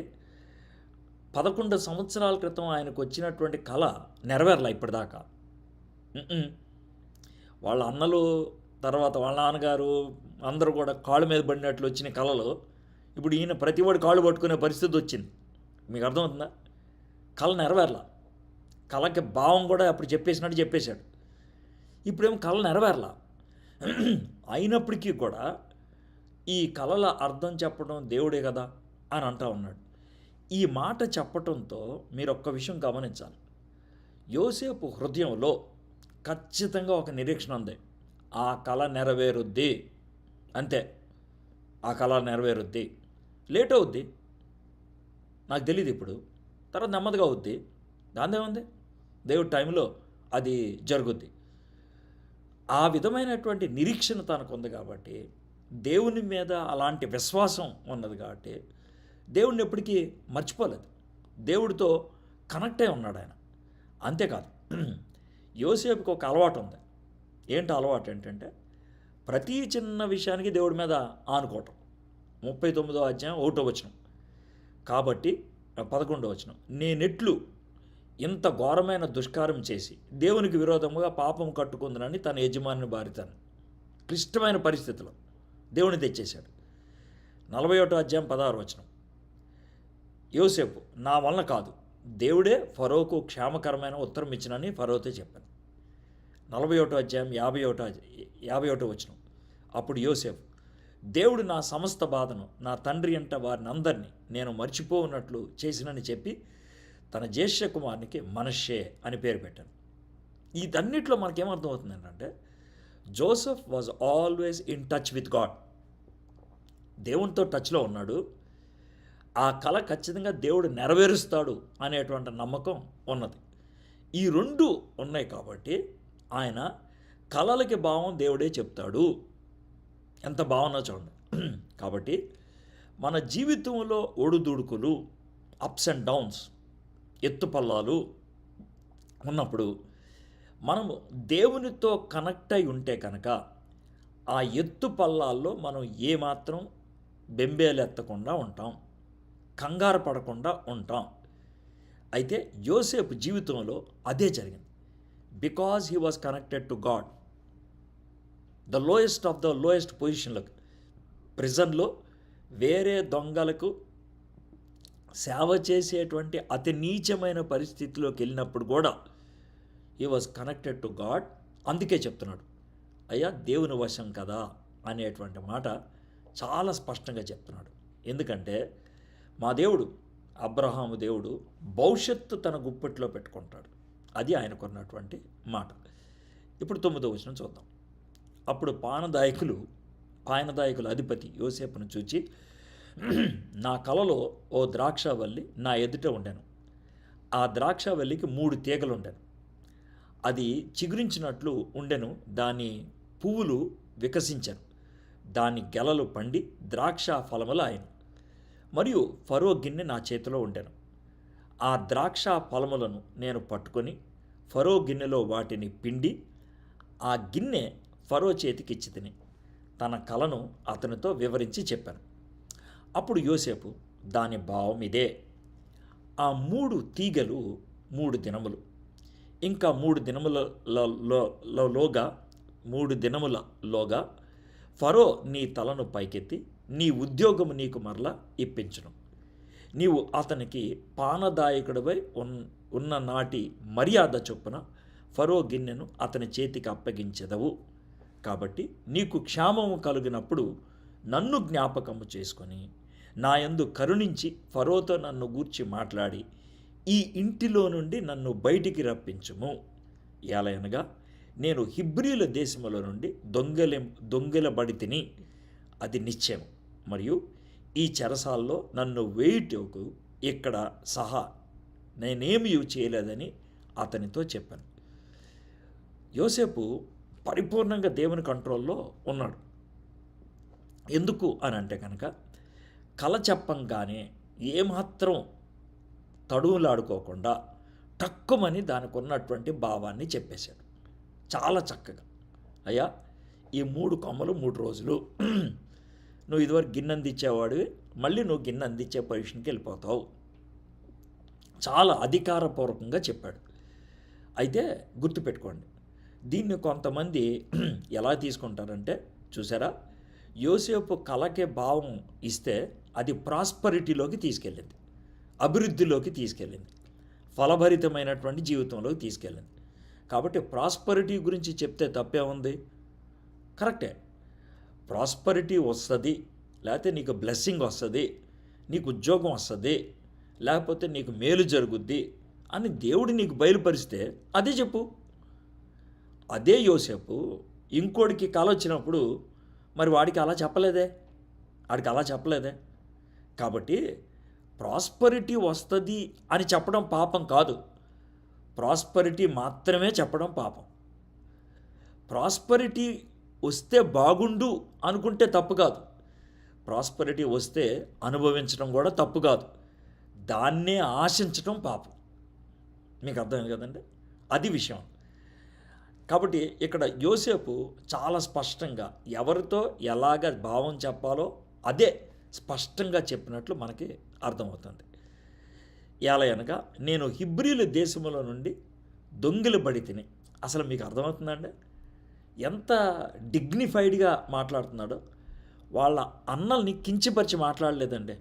11 సంవత్సరాల క్రితం ఆయనకు వచ్చినటువంటి కళ నెరవేరలా ఇప్పటిదాకా. వాళ్ళ అన్నలు, తర్వాత వాళ్ళ నాన్నగారు అందరూ కూడా కాళ్ళ మీద పడినట్లు వచ్చిన కళలు ఇప్పుడు ఈయన ప్రతివాడు కాళ్ళు పట్టుకునే పరిస్థితి వచ్చింది. మీకు అర్థమవుతుందా? కళ నెరవేరలా. కళకి భావం కూడా అప్పుడు చెప్పేసినట్టు చెప్పేశాడు. ఇప్పుడేమో కళ నెరవేరలా. అయినప్పటికీ కూడా ఈ కళల అర్థం చెప్పడం దేవుడే కదా అని అంటా ఉన్నాడు. ఈ మాట చెప్పటంతో మీరు ఒక్క విషయం గమనించాలి. యోసేపు హృదయంలో ఖచ్చితంగా ఒక నిరీక్షణ ఉంది. ఆ కళ నెరవేరుద్ది, అంతే. ఆ కళ నెరవేరుద్ది. లేట్ అవుద్ది, నాకు తెలియదు ఇప్పుడు, తర్వాత నెమ్మదిగా అవుద్ది, దాందేముంది, దేవుడి టైంలో అది జరుగుద్ది. ఆ విధమైనటువంటి నిరీక్షణ తనకు ఉంది కాబట్టి, దేవుని మీద అలాంటి విశ్వాసం ఉన్నది కాబట్టి దేవుడిని ఎప్పటికీ మర్చిపోలేదు. దేవుడితో కనెక్ట్ అయి ఉన్నాడు ఆయన. అంతేకాదు, యోసేపుకి ఒక అలవాటు ఉంది. ఏంటి అలవాటు ఏంటంటే, ప్రతి చిన్న విషయానికి దేవుడి మీద ఆనుకోవటం. 39వ అధ్యాయం 1వ వచనం. కాబట్టి 11వ వచనం, నేనెట్లు ఇంత ఘోరమైన దుష్కారం చేసి దేవునికి విరోధముగా పాపం కట్టుకుందనని తన యజమానిని బారితాను. క్లిష్టమైన పరిస్థితిలో దేవుని తెచ్చేశాడు. 41వ అధ్యాయం 16వ వచనం, యోసేపు నా వలన కాదు, దేవుడే ఫరోకు క్షేమకరమైన ఉత్తరం ఇచ్చినని ఫరోతో చెప్పాను. 41వ అధ్యాయం 51వ వచనం, అప్పుడు యోసేపు దేవుడు నా సమస్త బాధను నా తండ్రి అంట వారిని అందరినీ నేను మర్చిపోనట్లు చేసినని చెప్పి తన జ్యేష్ఠ కుమారునికి మనష్షే అని పేరు పెట్టాను. ఇదన్నిట్లో మనకేమర్థం అవుతుంది ఏంటంటే, Joseph was always in touch with God. దేవునితో టచ్లో ఉన్నాడు. ఆ కళ ఖచ్చితంగా దేవుడు నెరవేరుస్తాడు అనేటువంటి నమ్మకం ఉన్నది. ఈ రెండు ఉన్నాయి కాబట్టి ఆయన కళలకి భావం దేవుడే చెప్తాడు. ఎంత బాగున్నా చూడండి. కాబట్టి మన జీవితంలో ఒడుదుడుకులు, అప్స్ అండ్ డౌన్స్, ఎత్తుపల్లాలు ఉన్నప్పుడు మనము దేవునితో కనెక్ట్ అయి ఉంటే కనుక ఆ ఎత్తుపల్లాల్లో మనం ఏమాత్రం బెంబేలెత్తకుండా ఉంటాం, కంగారు పడకుండా ఉంటాం. అయితే యోసేపు జీవితంలో అదే జరిగింది. Because he was connected to God. The lowest of the lowest పొజిషన్లకు, ప్రిజన్లో వేరే దొంగలకు సేవ చేసేటువంటి అతి నీచమైన పరిస్థితిలోకి వెళ్ళినప్పుడు కూడా he was connected to God. అందుకే చెప్తున్నాడు, అయ్యా దేవుని వశం కదా అనేటువంటి మాట చాలా స్పష్టంగా చెప్తున్నాడు. ఎందుకంటే మా దేవుడు, అబ్రహాము దేవుడు, భవిష్యత్తు తన గుప్పెట్లో పెట్టుకుంటాడు. అది ఆయనకున్నటువంటి మాట. ఇప్పుడు 9వ వచనం చూద్దాం. అప్పుడు పానదాయకుల అధిపతి యోసేపును చూచి, నా కలలో ఓ ద్రాక్షవల్లి నా ఎదుట ఉండెను. ఆ ద్రాక్షవల్లికి 3 తీగలు ఉండెను. అది చిగురించినట్లు ఉండెను. దాని పువ్వులు వికసించెను. దాని గెలలు పండి ద్రాక్ష ఫలములు ఆయన. మరియు ఫరో గిన్నె నా చేతిలో ఉండెను. ఆ ద్రాక్ష ఫలములను నేను పట్టుకొని ఫరో గిన్నెలో వాటిని పిండి ఆ గిన్నె ఫరో చేతికి ఇచ్చి తిని తన కలను అతనితో వివరించి చెప్పాను. అప్పుడు యోసేపు, దాని భావం ఇదే, ఆ 3 తీగలు 3 దినములు, ఇంకా 3 దినములలోగా ఫరో నీ తలను పైకెత్తి నీ ఉద్యోగము నీకు మరలా ఇప్పించును. నీవు అతనికి పానదాయకుడిపై ఉన్న నాటి మర్యాద చొప్పున ఫరో గిన్నెను అతని చేతికి అప్పగించెదవు. కాబట్టి నీకు క్షేమము కలిగినప్పుడు నన్ను జ్ఞాపకము చేసుకొని నా యందు కరుణించి ఫరోతో నన్ను గూర్చి మాట్లాడి ఈ ఇంటిలో నుండి నన్ను బయటికి రప్పించుము. ఏలయనగా నేను హిబ్రీల దేశములో నుండి దొంగలబడి తిని, అది నిశ్చయం. మరియు ఈ చెరసాల్లో నన్ను వేయుటకు ఇక్కడ సహా నేనేమీ చేయలేదని అతనితో చెప్పాను. యోసేపు పరిపూర్ణంగా దేవుని కంట్రోల్లో ఉన్నాడు. ఎందుకు అని అంటే కనుక, కల చెప్పంగానే ఏమాత్రం తడువులాడుకోకుండా తక్కువని దానికి ఉన్నటువంటి భావాన్ని చెప్పేశాడు చాలా చక్కగా. అయ్యా, ఈ 3 కొమ్మలు 3 రోజులు నువ్వు ఇదివరకు గిన్నె అందించేవాడివి, మళ్ళీ నువ్వు గిన్నె అందించే పొజిషన్కి వెళ్ళిపోతావు. చాలా అధికారపూర్వకంగా చెప్పాడు. అయితే గుర్తుపెట్టుకోండి, దీన్ని కొంతమంది ఎలా తీసుకుంటారంటే, చూసారా, యోసేపు కలకే భావం ఇస్తే అది ప్రాస్పరిటీలోకి తీసుకెళ్ళింది, అభివృద్ధిలోకి తీసుకెళ్ళింది, ఫలభరితమైనటువంటి జీవితంలోకి తీసుకెళ్ళింది. కాబట్టి ప్రాస్పరిటీ గురించి చెప్తే తప్పే ఉంది? కరెక్టే. ప్రాస్పరిటీ వస్తుంది, లేకపోతే నీకు బ్లెస్సింగ్ వస్తుంది, నీకు ఉద్యోగం వస్తుంది, లేకపోతే నీకు మేలు జరుగుద్ది అని దేవుడు నీకు బయలుపరిస్తే అదే చెప్పు. అదే యోసేపు ఇంకోడికి కల వచ్చినప్పుడు మరి వాడికి అలా చెప్పలేదే, కాబట్టి ప్రాస్పరిటీ వస్తుంది అని చెప్పడం పాపం కాదు, ప్రాస్పరిటీ మాత్రమే చెప్పడం పాపం. ప్రాస్పరిటీ వస్తే బాగుండు అనుకుంటే తప్పు కాదు, ప్రాస్పరిటీ వస్తే అనుభవించడం కూడా తప్పు కాదు, దాన్నే ఆశించడం పాపం. మీకు అర్థమైంది కదండి, అది విషయం. కాబట్టి ఇక్కడ యోసేపు చాలా స్పష్టంగా ఎవరితో ఎలాగ భావం చెప్పాలో అదే స్పష్టంగా చెప్పినట్లు మనకి అర్థమవుతుంది. ఎలా అనగా, నేను హిబ్రీల దేశంలో నుండి దొంగిలబడి తిని. అసలు మీకు అర్థమవుతుందండి ఎంత డిగ్నిఫైడ్గా మాట్లాడుతున్నాడో. వాళ్ళ అన్నల్ని కించపరిచి మాట్లాడలేదండి.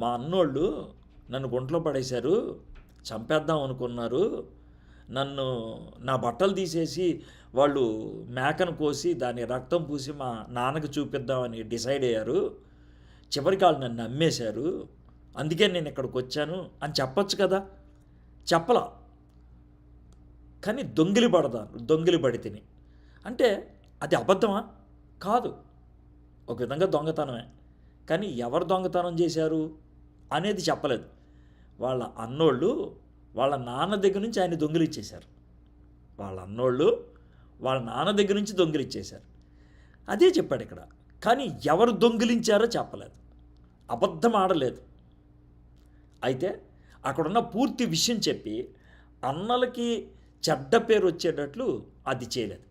మా అన్నోళ్ళు నన్ను గుంటలో పడేశారు, చంపేద్దాం అనుకున్నారు, నా బట్టలు తీసేసి వాళ్ళు మేకను కోసి దాని రక్తం పూసి మా నాన్నకు చూపిద్దామని డిసైడ్ అయ్యారు, చివరికి వాళ్ళు నన్ను అమ్మేశారు, అందుకే నేను ఇక్కడికి వచ్చాను అని చెప్పొచ్చు కదా, చెప్పలా. కానీ దొంగిలిబడి తిని అంటే అది అబద్ధమా? కాదు, ఒక విధంగా దొంగతనమే. కానీ ఎవరు దొంగతనం చేశారు అనేది చెప్పలేదు. వాళ్ళ అన్నోళ్ళు వాళ్ళ నాన్న దగ్గర నుంచి ఆయన దొంగిలిచ్చేశారు. అదే చెప్పాడు ఇక్కడ. కానీ ఎవరు దొంగిలించారో చెప్పలేదు, అబద్ధం ఆడలేదు. అయితే అక్కడున్న పూర్తి విషయం చెప్పి అన్నలకి చెడ్డ పేరు వచ్చేటట్లు అది చేయలేదు,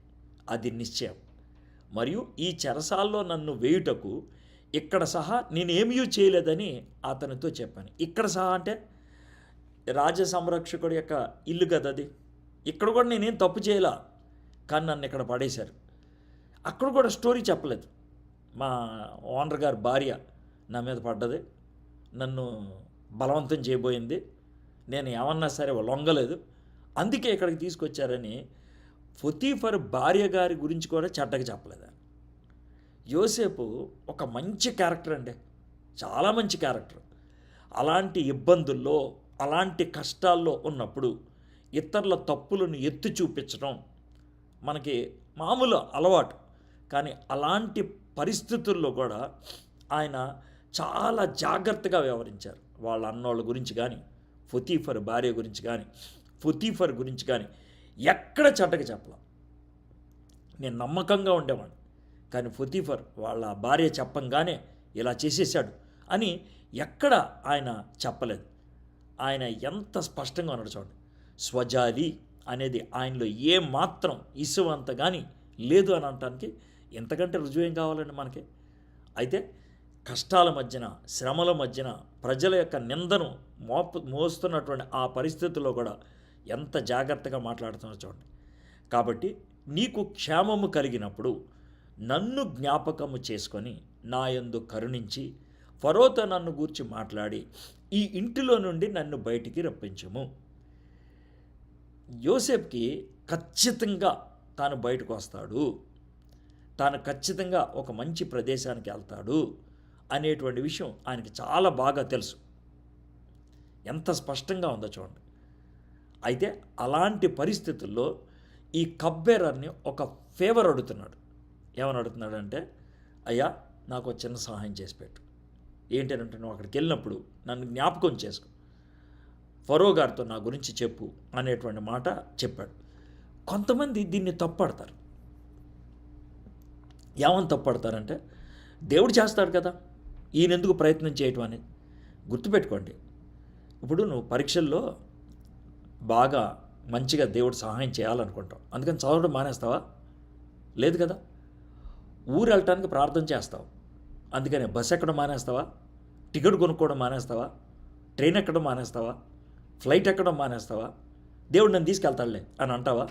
అది నిశ్చయం. మరియు ఈ చెరసాల్లో నన్ను వేయుటకు ఇక్కడ సహా నేనేమీ చేయలేదని అతనితో చెప్పాను. ఇక్కడ సహా అంటే రాజ సంరక్షకుడి యొక్క ఇల్లు కదా అది. ఇక్కడ కూడా నేనేం తప్పు చేయలా, కానీ నన్ను ఇక్కడ పడేశారు. అక్కడ కూడా స్టోరీ చెప్పలేదు. మా ఓనర్ గారి భార్య నా మీద పడ్డది, నన్ను బలవంతం చేయబోయింది, నేను ఏమన్నా సరే లొంగలేదు, అందుకే ఇక్కడికి తీసుకొచ్చారని పొతీఫర్ భార్య గారి గురించి కూడా చెడ్డగా చెప్పలేదు. యోసేపు ఒక మంచి క్యారెక్టర్ అండి, చాలా మంచి క్యారెక్టర్. అలాంటి ఇబ్బందుల్లో, అలాంటి కష్టాల్లో ఉన్నప్పుడు ఇతరుల తప్పులను ఎత్తి చూపించడం మనకి మామూలు అలవాటు. కానీ అలాంటి పరిస్థితుల్లో కూడా ఆయన చాలా జాగ్రత్తగా వ్యవహరించారు. వాళ్ళ అన్నోళ్ళ గురించి కానీ, పొతీఫర్ భార్య గురించి కానీ, పొతీఫర్ గురించి కానీ ఎక్కడ చెడ్డగా చెప్పలా. నేను నమ్మకంగా ఉండేవాడిని, కానీ పొతీఫర్ వాళ్ళ భార్య చెప్పంగానే ఇలా చేసేసాడు అని ఎక్కడ ఆయన చెప్పలేదు. ఆయన ఎంత స్పష్టంగా ఉన్నాడు చూడండి. స్వజాతి అనేది ఆయనలో ఏ మాత్రం ఇసువంత కానీ లేదు అని అనటానికి ఎంతకంటే రుజువేం కావాలండి మనకి. అయితే కష్టాల మధ్యన, శ్రమల మధ్యన, ప్రజల యొక్క నిందను మోస్తున్నటువంటి ఆ పరిస్థితుల్లో కూడా ఎంత జాగ్రత్తగా మాట్లాడుతున్నారు చూడండి. కాబట్టి నీకు క్షేమము కలిగినప్పుడు నన్ను జ్ఞాపకము చేసుకొని నా యందు కరుణించి ఫరోతో నన్ను గూర్చి మాట్లాడి ఈ ఇంటిలో నుండి నన్ను బయటికి రప్పించుము. యోసేపుకి ఖచ్చితంగా తాను బయటకు వస్తాడు, తాను ఖచ్చితంగా ఒక మంచి ప్రదేశానికి వెళ్తాడు అనేటువంటి విషయం ఆయనకి చాలా బాగా తెలుసు. ఎంత స్పష్టంగా ఉందో చూడండి. అయితే అలాంటి పరిస్థితుల్లో ఈ కబ్బేరర్ని ఒక ఫేవర్ అడుగుతున్నాడు. ఏమని అడుగుతున్నాడంటే, అయ్యా నాకు ఒక చిన్న సహాయం చేసి పెట్టు. ఏంటంటే, నువ్వు అక్కడికి వెళ్ళినప్పుడు నన్ను జ్ఞాపకం చేసుకో, ఫరో గారితో నా గురించి చెప్పు అనేటువంటి మాట చెప్పాడు. కొంతమంది దీన్ని తప్పడతారు. ఏమని తప్పడతారంటే, దేవుడు చేస్తాడు కదా, ఈయన ఎందుకు ప్రయత్నం చేయటం అనేది. గుర్తుపెట్టుకోండి, ఇప్పుడు నువ్వు పరీక్షల్లో బాగా మంచిగా దేవుడు సహాయం చేయాలనుకుంటావు, అందుకని చదవడం మానేస్తావా? లేదు కదా. ఊరు వెళ్ళటానికి ప్రార్థన చేస్తావు, అందుకని బస్ ఎక్కడం మానేస్తావా? టికెట్ కొనుక్కోవడం మానేస్తావా? ట్రైన్ ఎక్కడం మానేస్తావా? ఫ్లైట్ ఎక్కడం మానేస్తావా? దేవుడు నన్ను తీసుకెళ్తాడులే అని అంటావా?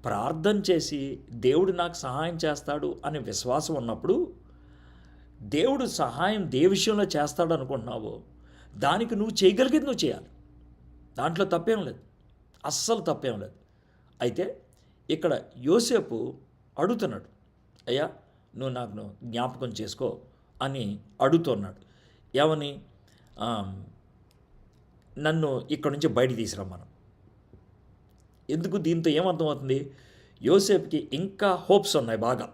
ప్రార్థన చేసి దేవుడు నాకు సహాయం చేస్తాడు అనే విశ్వాసం ఉన్నప్పుడు దేవుడు సహాయం ఏ విషయంలో చేస్తాడు అనుకుంటున్నావో దానికి నువ్వు చేయగలిగేది నువ్వు చేయాలి, దాంట్లో తప్పేం లేదు. అస్సలు తప్పేం లేదు. అయితే ఇక్కడ యోసేపు అడుగుతున్నాడు, అయ్యా నువ్వు నాకు జ్ఞాపకం చేసుకో అని అడుగుతున్నాడు. ఏమని? నన్ను ఇక్కడ నుంచి బయటికి తీసుకురమ్మను. ఎందుకు? దీంతో ఏమర్థమవుతుంది? యోసేపుకి ఇంకా హోప్స్ ఉన్నాయి బాగా.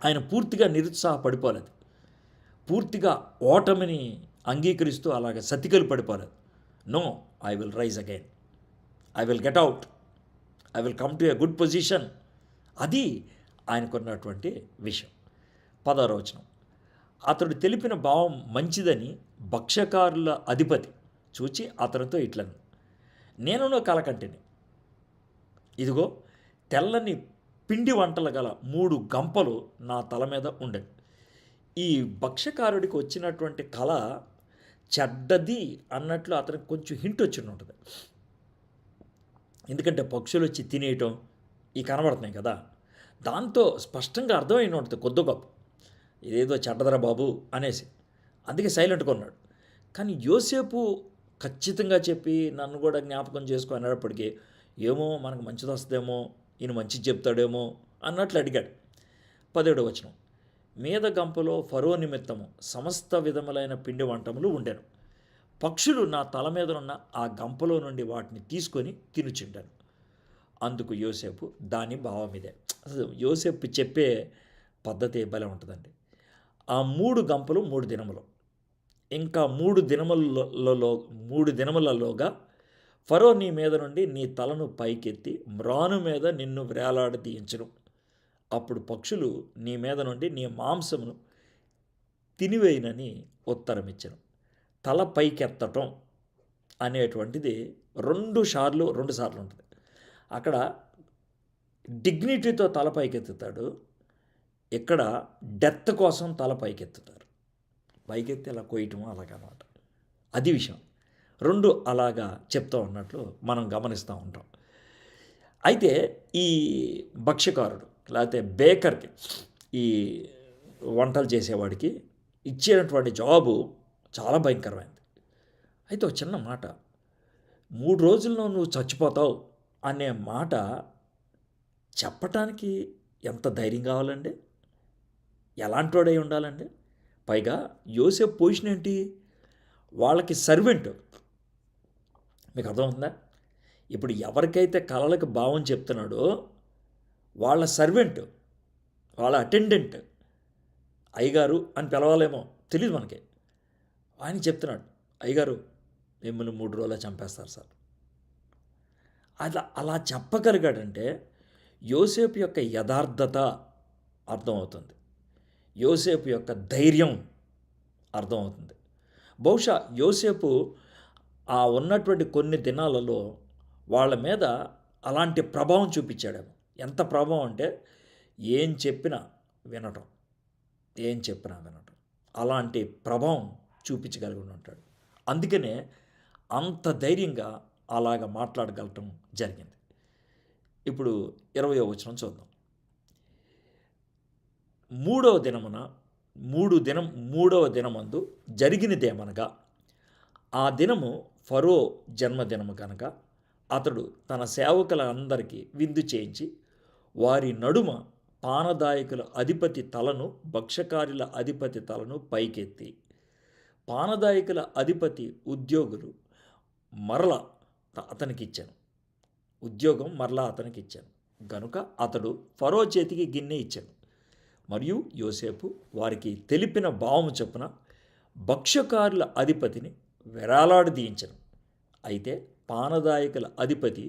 ఆయన పూర్తిగా నిరుత్సాహపడిపోలేదు, పూర్తిగా ఓటమిని అంగీకరిస్తూ అలాగే సతికలు పడిపోలేదు. No, I will rise again, I will get out, I will come to a good position. అది ఆయనకున్నటువంటి విషయం. 16వ వచనం, అతడు తెలిపిన భావం మంచిదని భక్ష్యకారుల అధిపతి చూచి అతనితో ఇట్లను, నేనునో కలకంటిని, ఇదిగో తెల్లని పిండి వంటలు గల 3 గంపలు నా తల మీద ఉండేవి. ఈ భక్ష్యకారుడికి వచ్చినటువంటి కళ చెడ్డది అన్నట్లు అతనికి కొంచెం హింట్ వచ్చి ఉంటుంది. ఎందుకంటే పక్షులు వచ్చి తినేయటం ఈ కనబడుతున్నాయి కదా, దాంతో స్పష్టంగా అర్థమైన ఉంటుంది కొద్ది గొప్ప, ఇదేదో చెడ్డదరా బాబు అనేసి. అందుకే సైలెంట్గా ఉన్నాడు. కానీ యోసేపు ఖచ్చితంగా చెప్పి నన్ను కూడా జ్ఞాపకం చేసుకో అనేటప్పటికీ, ఏమో మనకు మంచిది వస్తుందేమో, ఈయన మంచిది చెప్తాడేమో అన్నట్లు అడిగాడు. 17వ వచనం, మీద గంపలో ఫరో నిమిత్తము సమస్త విధములైన పిండి వంటములు ఉండెను. పక్షులు నా తల మీదనున్న ఆ గంపలో నుండి వాటిని తీసుకొని తినుచుండాను. అందుకు యోసేపు దాని భావం ఇదే. అసలు యోసేపు చెప్పే పద్ధతి భలే ఉంటుందండి. ఆ 3 గంపలు 3 దినములు, ఇంకా 3 దినములలోగా ఫరో నీ మీద నుండి నీ తలను పైకెత్తి మ్రాను మీద నిన్ను వేలాడదీయించును. అప్పుడు పక్షులు నీ మీద నుండి నీ మాంసమును తినివేయనని ఉత్తరమిచ్చను. తల పైకెత్తటం అనేటువంటిది 2 సార్లు ఉంటుంది. అక్కడ డిగ్నిటీతో తల పైకెత్తుతాడు, ఇక్కడ డెత్ కోసం తల పైకెత్తుతారు. పైకెత్తి అలా కొయ్యటం అలాగనమాట. అది విషయం. 2 అలాగా చెప్తూ ఉన్నట్లు మనం గమనిస్తూ ఉంటాం. అయితే ఈ భక్ష్యకారుడు లేకపోతే బేకర్కి, ఈ వంటలు చేసేవాడికి ఇచ్చేటటువంటి జాబు చాలా భయంకరమైనది. అయితే ఒక చిన్న మాట, 3 రోజుల్లో నువ్వు చచ్చిపోతావు అనే మాట చెప్పటానికి ఎంత ధైర్యం కావాలండి? ఎలాంటి వాడై ఉండాలండి? పైగా యోసేపు పొజిషన్ ఏంటి? వాళ్ళకి సర్వెంట్. మీకు అర్థమవుతుందా? ఇప్పుడు ఎవరికైతే కళలకు భావం చెప్తున్నాడో వాళ్ళ సర్వెంట్, వాళ్ళ అటెండెంట్, అయ్యగారు అని పిలవాలేమో తెలియదు మనకి. ఆయన చెప్తున్నాడు, అయ్యగారు మిమ్మల్ని 3 రోజుల్లో చంపేస్తారు సార్. అలా చెప్పగలిగాడంటే యోసేపు యొక్క యథార్థత అర్థమవుతుంది, యోసేపు యొక్క ధైర్యం అర్థమవుతుంది. బహుశా యోసేపు ఆ ఉన్నటువంటి కొన్ని దినాలలో వాళ్ళ మీద అలాంటి ప్రభావం చూపించాడేమో. ఎంత ప్రభావం అంటే ఏం చెప్పినా వినటం, అలాంటి ప్రభావం చూపించగలిగి ఉంటాడు. అందుకనే అంత ధైర్యంగా అలాగ మాట్లాడగలటం జరిగింది. ఇప్పుడు 20వ వచనం చూద్దాం. 3వ దినమందు జరిగినదేమనగా, ఆ దినము ఫరో జన్మదినము కనుక అతడు తన సేవకులందరికీ విందు చేయించి వారి నడుమ పానదాయకుల అధిపతి తలను భక్ష్యకారుల అధిపతి తలను పైకెత్తి, పానదాయకుల అధిపతి ఉద్యోగం మరలా అతనికిచ్చాను గనుక అతడు ఫరో చేతికి గిన్నె ఇచ్చాను. మరియు యోసేపు వారికి తెలిపిన భావము చొప్పున భక్ష్యకారుల అధిపతిని వేలాడదీయించను. అయితే పానదాయకుల అధిపతి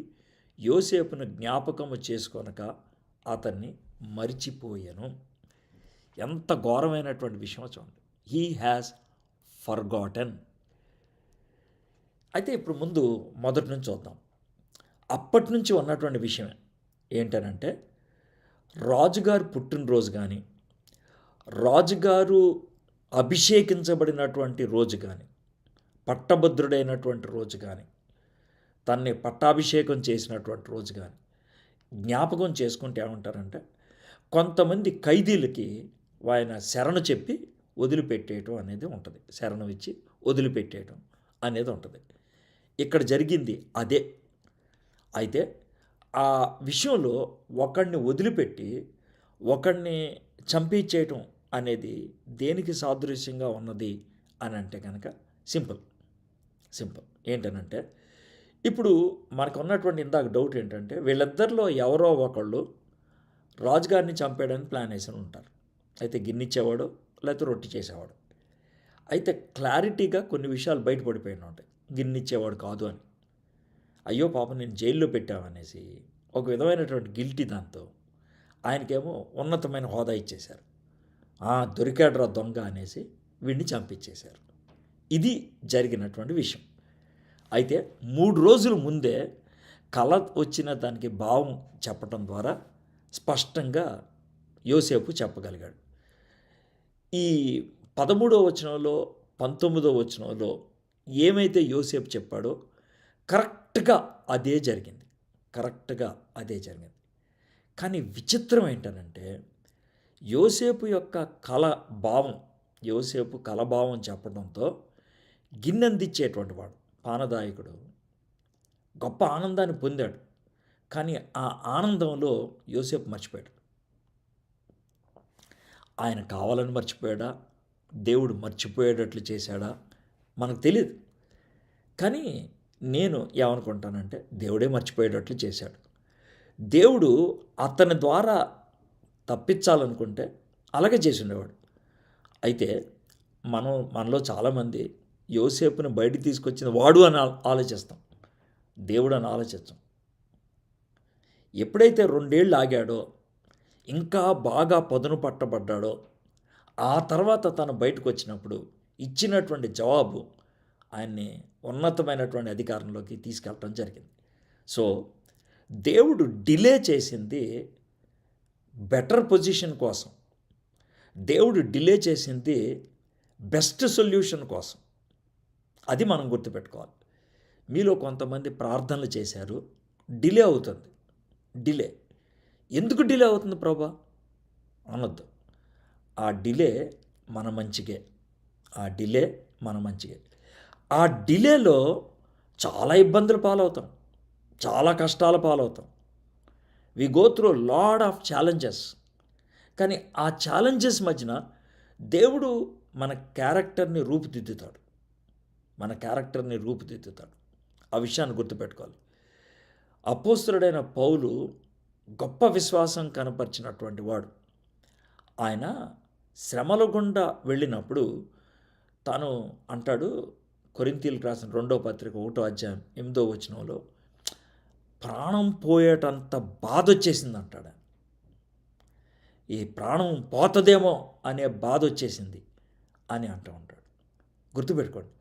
యోసేపును జ్ఞాపకము చేసుకొనక అతన్ని మరిచిపోయాను. ఎంత ఘోరమైనటువంటి విషయం చూడండి. He has forgotten. అయితే ఇప్పుడు ముందు మొదటి నుంచి చూద్దాం. అప్పటి నుంచి ఉన్నటువంటి విషయమే ఏంటనంటే, రాజుగారు పుట్టినరోజు కానీ, రాజుగారు అభిషేకించబడినటువంటి రోజు కానీ, పట్టభద్రుడైనటువంటి రోజు కానీ, తన్ని పట్టాభిషేకం చేసినటువంటి రోజు కానీ జ్ఞాపకం చేసుకుంటే ఏమంటారంటే, కొంతమంది ఖైదీలకి ఆయన శరణు చెప్పి వదిలిపెట్టేయటం అనేది ఉంటుంది. శరణం ఇచ్చి వదిలిపెట్టేయటం అనేది ఉంటుంది. ఇక్కడ జరిగింది అదే. అయితే ఆ విషయంలో ఒకడిని వదిలిపెట్టి ఒకడిని చంపించేయటం అనేది దేనికి సాదృశ్యంగా ఉన్నది అని అంటే కనుక సింపుల్ ఏంటనంటే, ఇప్పుడు మనకు ఉన్నటువంటి ఇందాక డౌట్ ఏంటంటే, వీళ్ళిద్దరిలో ఎవరో ఒకళ్ళు రాజుగారిని చంపేయడానికి ప్లాన్ వేసి ఉంటారు. అయితే గిన్నెచ్చేవాడు లేకపోతే రొట్టి చేసేవాడు. అయితే క్లారిటీగా కొన్ని విషయాలు బయటపడిపోయిన ఉంటాయి. గిన్నెచ్చేవాడు కాదు అని. అయ్యో పాపం నేను జైల్లో పెట్టామనేసి ఒక విధమైనటువంటి గిల్టీ దాంతో ఆయనకేమో ఉన్నతమైన హోదా ఇచ్చేశారు. దొరికాడురా దొంగ అనేసి వీడిని చంపించేశారు. ఇది జరిగినటువంటి విషయం. అయితే 3 రోజుల ముందే కళ వచ్చిన దానికి భావం చెప్పటం ద్వారా స్పష్టంగా యోసేపు చెప్పగలిగాడు. ఈ 13వ వచనంలో 19వ వచనంలో ఏమైతే యోసేపు చెప్పాడో కరెక్ట్గా అదే జరిగింది. కానీ విచిత్రం ఏంటనంటే, యోసేపు యొక్క కలభావం చెప్పడంతో గిన్నెందిచ్చేటువంటి వాడు పానదాయకుడు గొప్ప ఆనందాన్ని పొందాడు. కానీ ఆ ఆనందంలో యోసేపు మర్చిపోయాడు. ఆయన కావాలని మర్చిపోయాడా, దేవుడు మర్చిపోయేటట్లు చేశాడా మనకు తెలియదు. కానీ నేను ఏమనుకుంటానంటే, దేవుడే మర్చిపోయేటట్లు చేశాడు. దేవుడు అతని ద్వారా తప్పించాలనుకుంటే అలాగే చేసి ఉండేవాడు. అయితే మనలో చాలామంది యోసేపుని బయటికి తీసుకొచ్చింది వాడు అని ఆలోచిస్తాం, దేవుడు అని ఆలోచిస్తాం. ఎప్పుడైతే 2 ఏళ్ళు ఆగాడో, ఇంకా బాగా పదును పట్టబడ్డాడో, ఆ తర్వాత తను బయటకు వచ్చినప్పుడు ఇచ్చినటువంటి జవాబు ఆయన్ని ఉన్నతమైనటువంటి అధికారంలోకి తీసుకెళ్ళటం జరిగింది. సో దేవుడు డిలే చేసింది బెటర్ పొజిషన్ కోసం, దేవుడు డిలే చేసింది బెస్ట్ సొల్యూషన్ కోసం. అది మనం గుర్తుపెట్టుకోవాలి. మీలో కొంతమంది ప్రార్థనలు చేశారు, డిలే అవుతుంది. ఎందుకు డిలే అవుతుంది ప్రభా అనొద్దు. ఆ డిలే మన మంచిగే. ఆ డిలేలో చాలా ఇబ్బందుల పాలవుతాం, చాలా కష్టాల పాలవుతాం. We go through lot of challenges. కానీ ఆ ఛాలెంజెస్ మధ్యన దేవుడు మన క్యారెక్టర్ని రూపుదిద్దుతాడు. ఆ విషయాన్ని గుర్తుపెట్టుకోవాలి. అపోస్తలుడైన పౌలు గొప్ప విశ్వాసం కనపరిచినటువంటి వాడు. ఆయన శ్రమల గుండా వెళ్ళినప్పుడు తాను అంటాడు, కొరింథీయులకు రాసిన 2వ పత్రిక 1వ అధ్యాయం 8వ వచనంలో, ప్రాణం పోయేటంత బాధ వచ్చేసింది అంటాడు. ఈ ప్రాణం పోతుందేమో అనే బాధ వచ్చేసింది అని అంటూ ఉంటాడు. గుర్తుపెట్టుకోండి.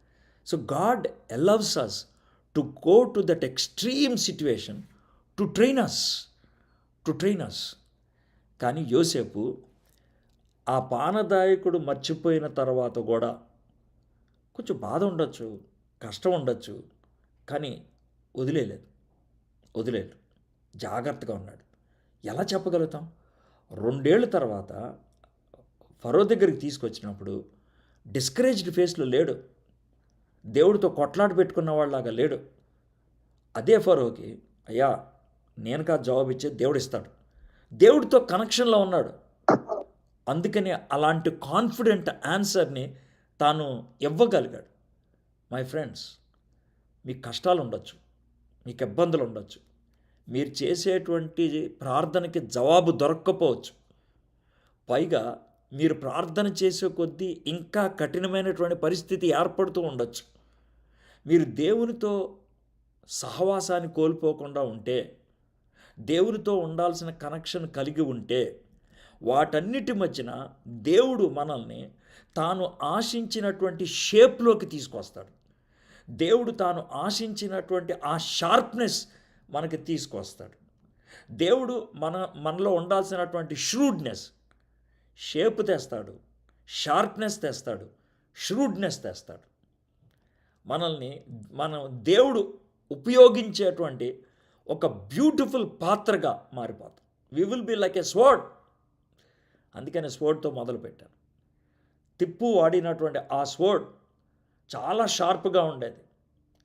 So God allows us to go to that extreme situation to train us. కానీ యోసేపు ఆ పానదాయకుడు మర్చిపోయిన తర్వాత కూడా కొంచెం బాధ ఉండొచ్చు, కష్టం ఉండొచ్చు, కానీ వదిలేదు. జాగ్రత్తగా ఉన్నాడు. ఎలా చెప్పగలుగుతాం? 2 ఏళ్ళ తర్వాత ఫరో దగ్గరికి తీసుకొచ్చినప్పుడు డిస్కరేజ్డ్ ఫేస్లో లేడు, దేవుడితో కొట్లాట పెట్టుకున్న వాళ్ళలాగా లేడు. అదే ఫరోకి, అయ్యా నేను కాదు జవాబు ఇచ్చే, దేవుడు ఇస్తాడు, దేవుడితో కనెక్షన్లో ఉన్నాడు. అందుకని అలాంటి కాన్ఫిడెంట్ ఆన్సర్ని తాను ఇవ్వగలిగాడు. మై ఫ్రెండ్స్, మీకు కష్టాలు ఉండొచ్చు, మీకు ఇబ్బందులు ఉండొచ్చు, మీరు చేసేటువంటి ప్రార్థనకి జవాబు దొరక్కపోవచ్చు. పైగా మీరు ప్రార్థన చేసే కొద్దీ ఇంకా కఠినమైనటువంటి పరిస్థితి ఏర్పడుతూ ఉండొచ్చు. మీరు దేవునితో సహవాసాన్ని కోల్పోకుండా ఉంటే, దేవునితో ఉండాల్సిన కనెక్షన్ కలిగి ఉంటే, వాటన్నిటి మధ్యన దేవుడు మనల్ని తాను ఆశించినటువంటి షేప్లోకి తీసుకొస్తాడు. దేవుడు తాను ఆశించినటువంటి ఆ షార్ప్నెస్ మనకి తీసుకొస్తాడు. దేవుడు మనలో ఉండాల్సినటువంటి ష్రూడ్నెస్, షేప్ తెస్తాడు, షార్ప్నెస్ తెస్తాడు, ష్రూడ్నెస్ తెస్తాడు. మనం దేవుడు ఉపయోగించేటువంటి ఒక బ్యూటిఫుల్ పాత్రగా మారిపోతాం. We will be like a sword. అందుకని స్వర్డ్తో మొదలుపెట్టాను. తిప్పు వాడినటువంటి ఆ స్వర్డ్ చాలా షార్ప్గా ఉండేది.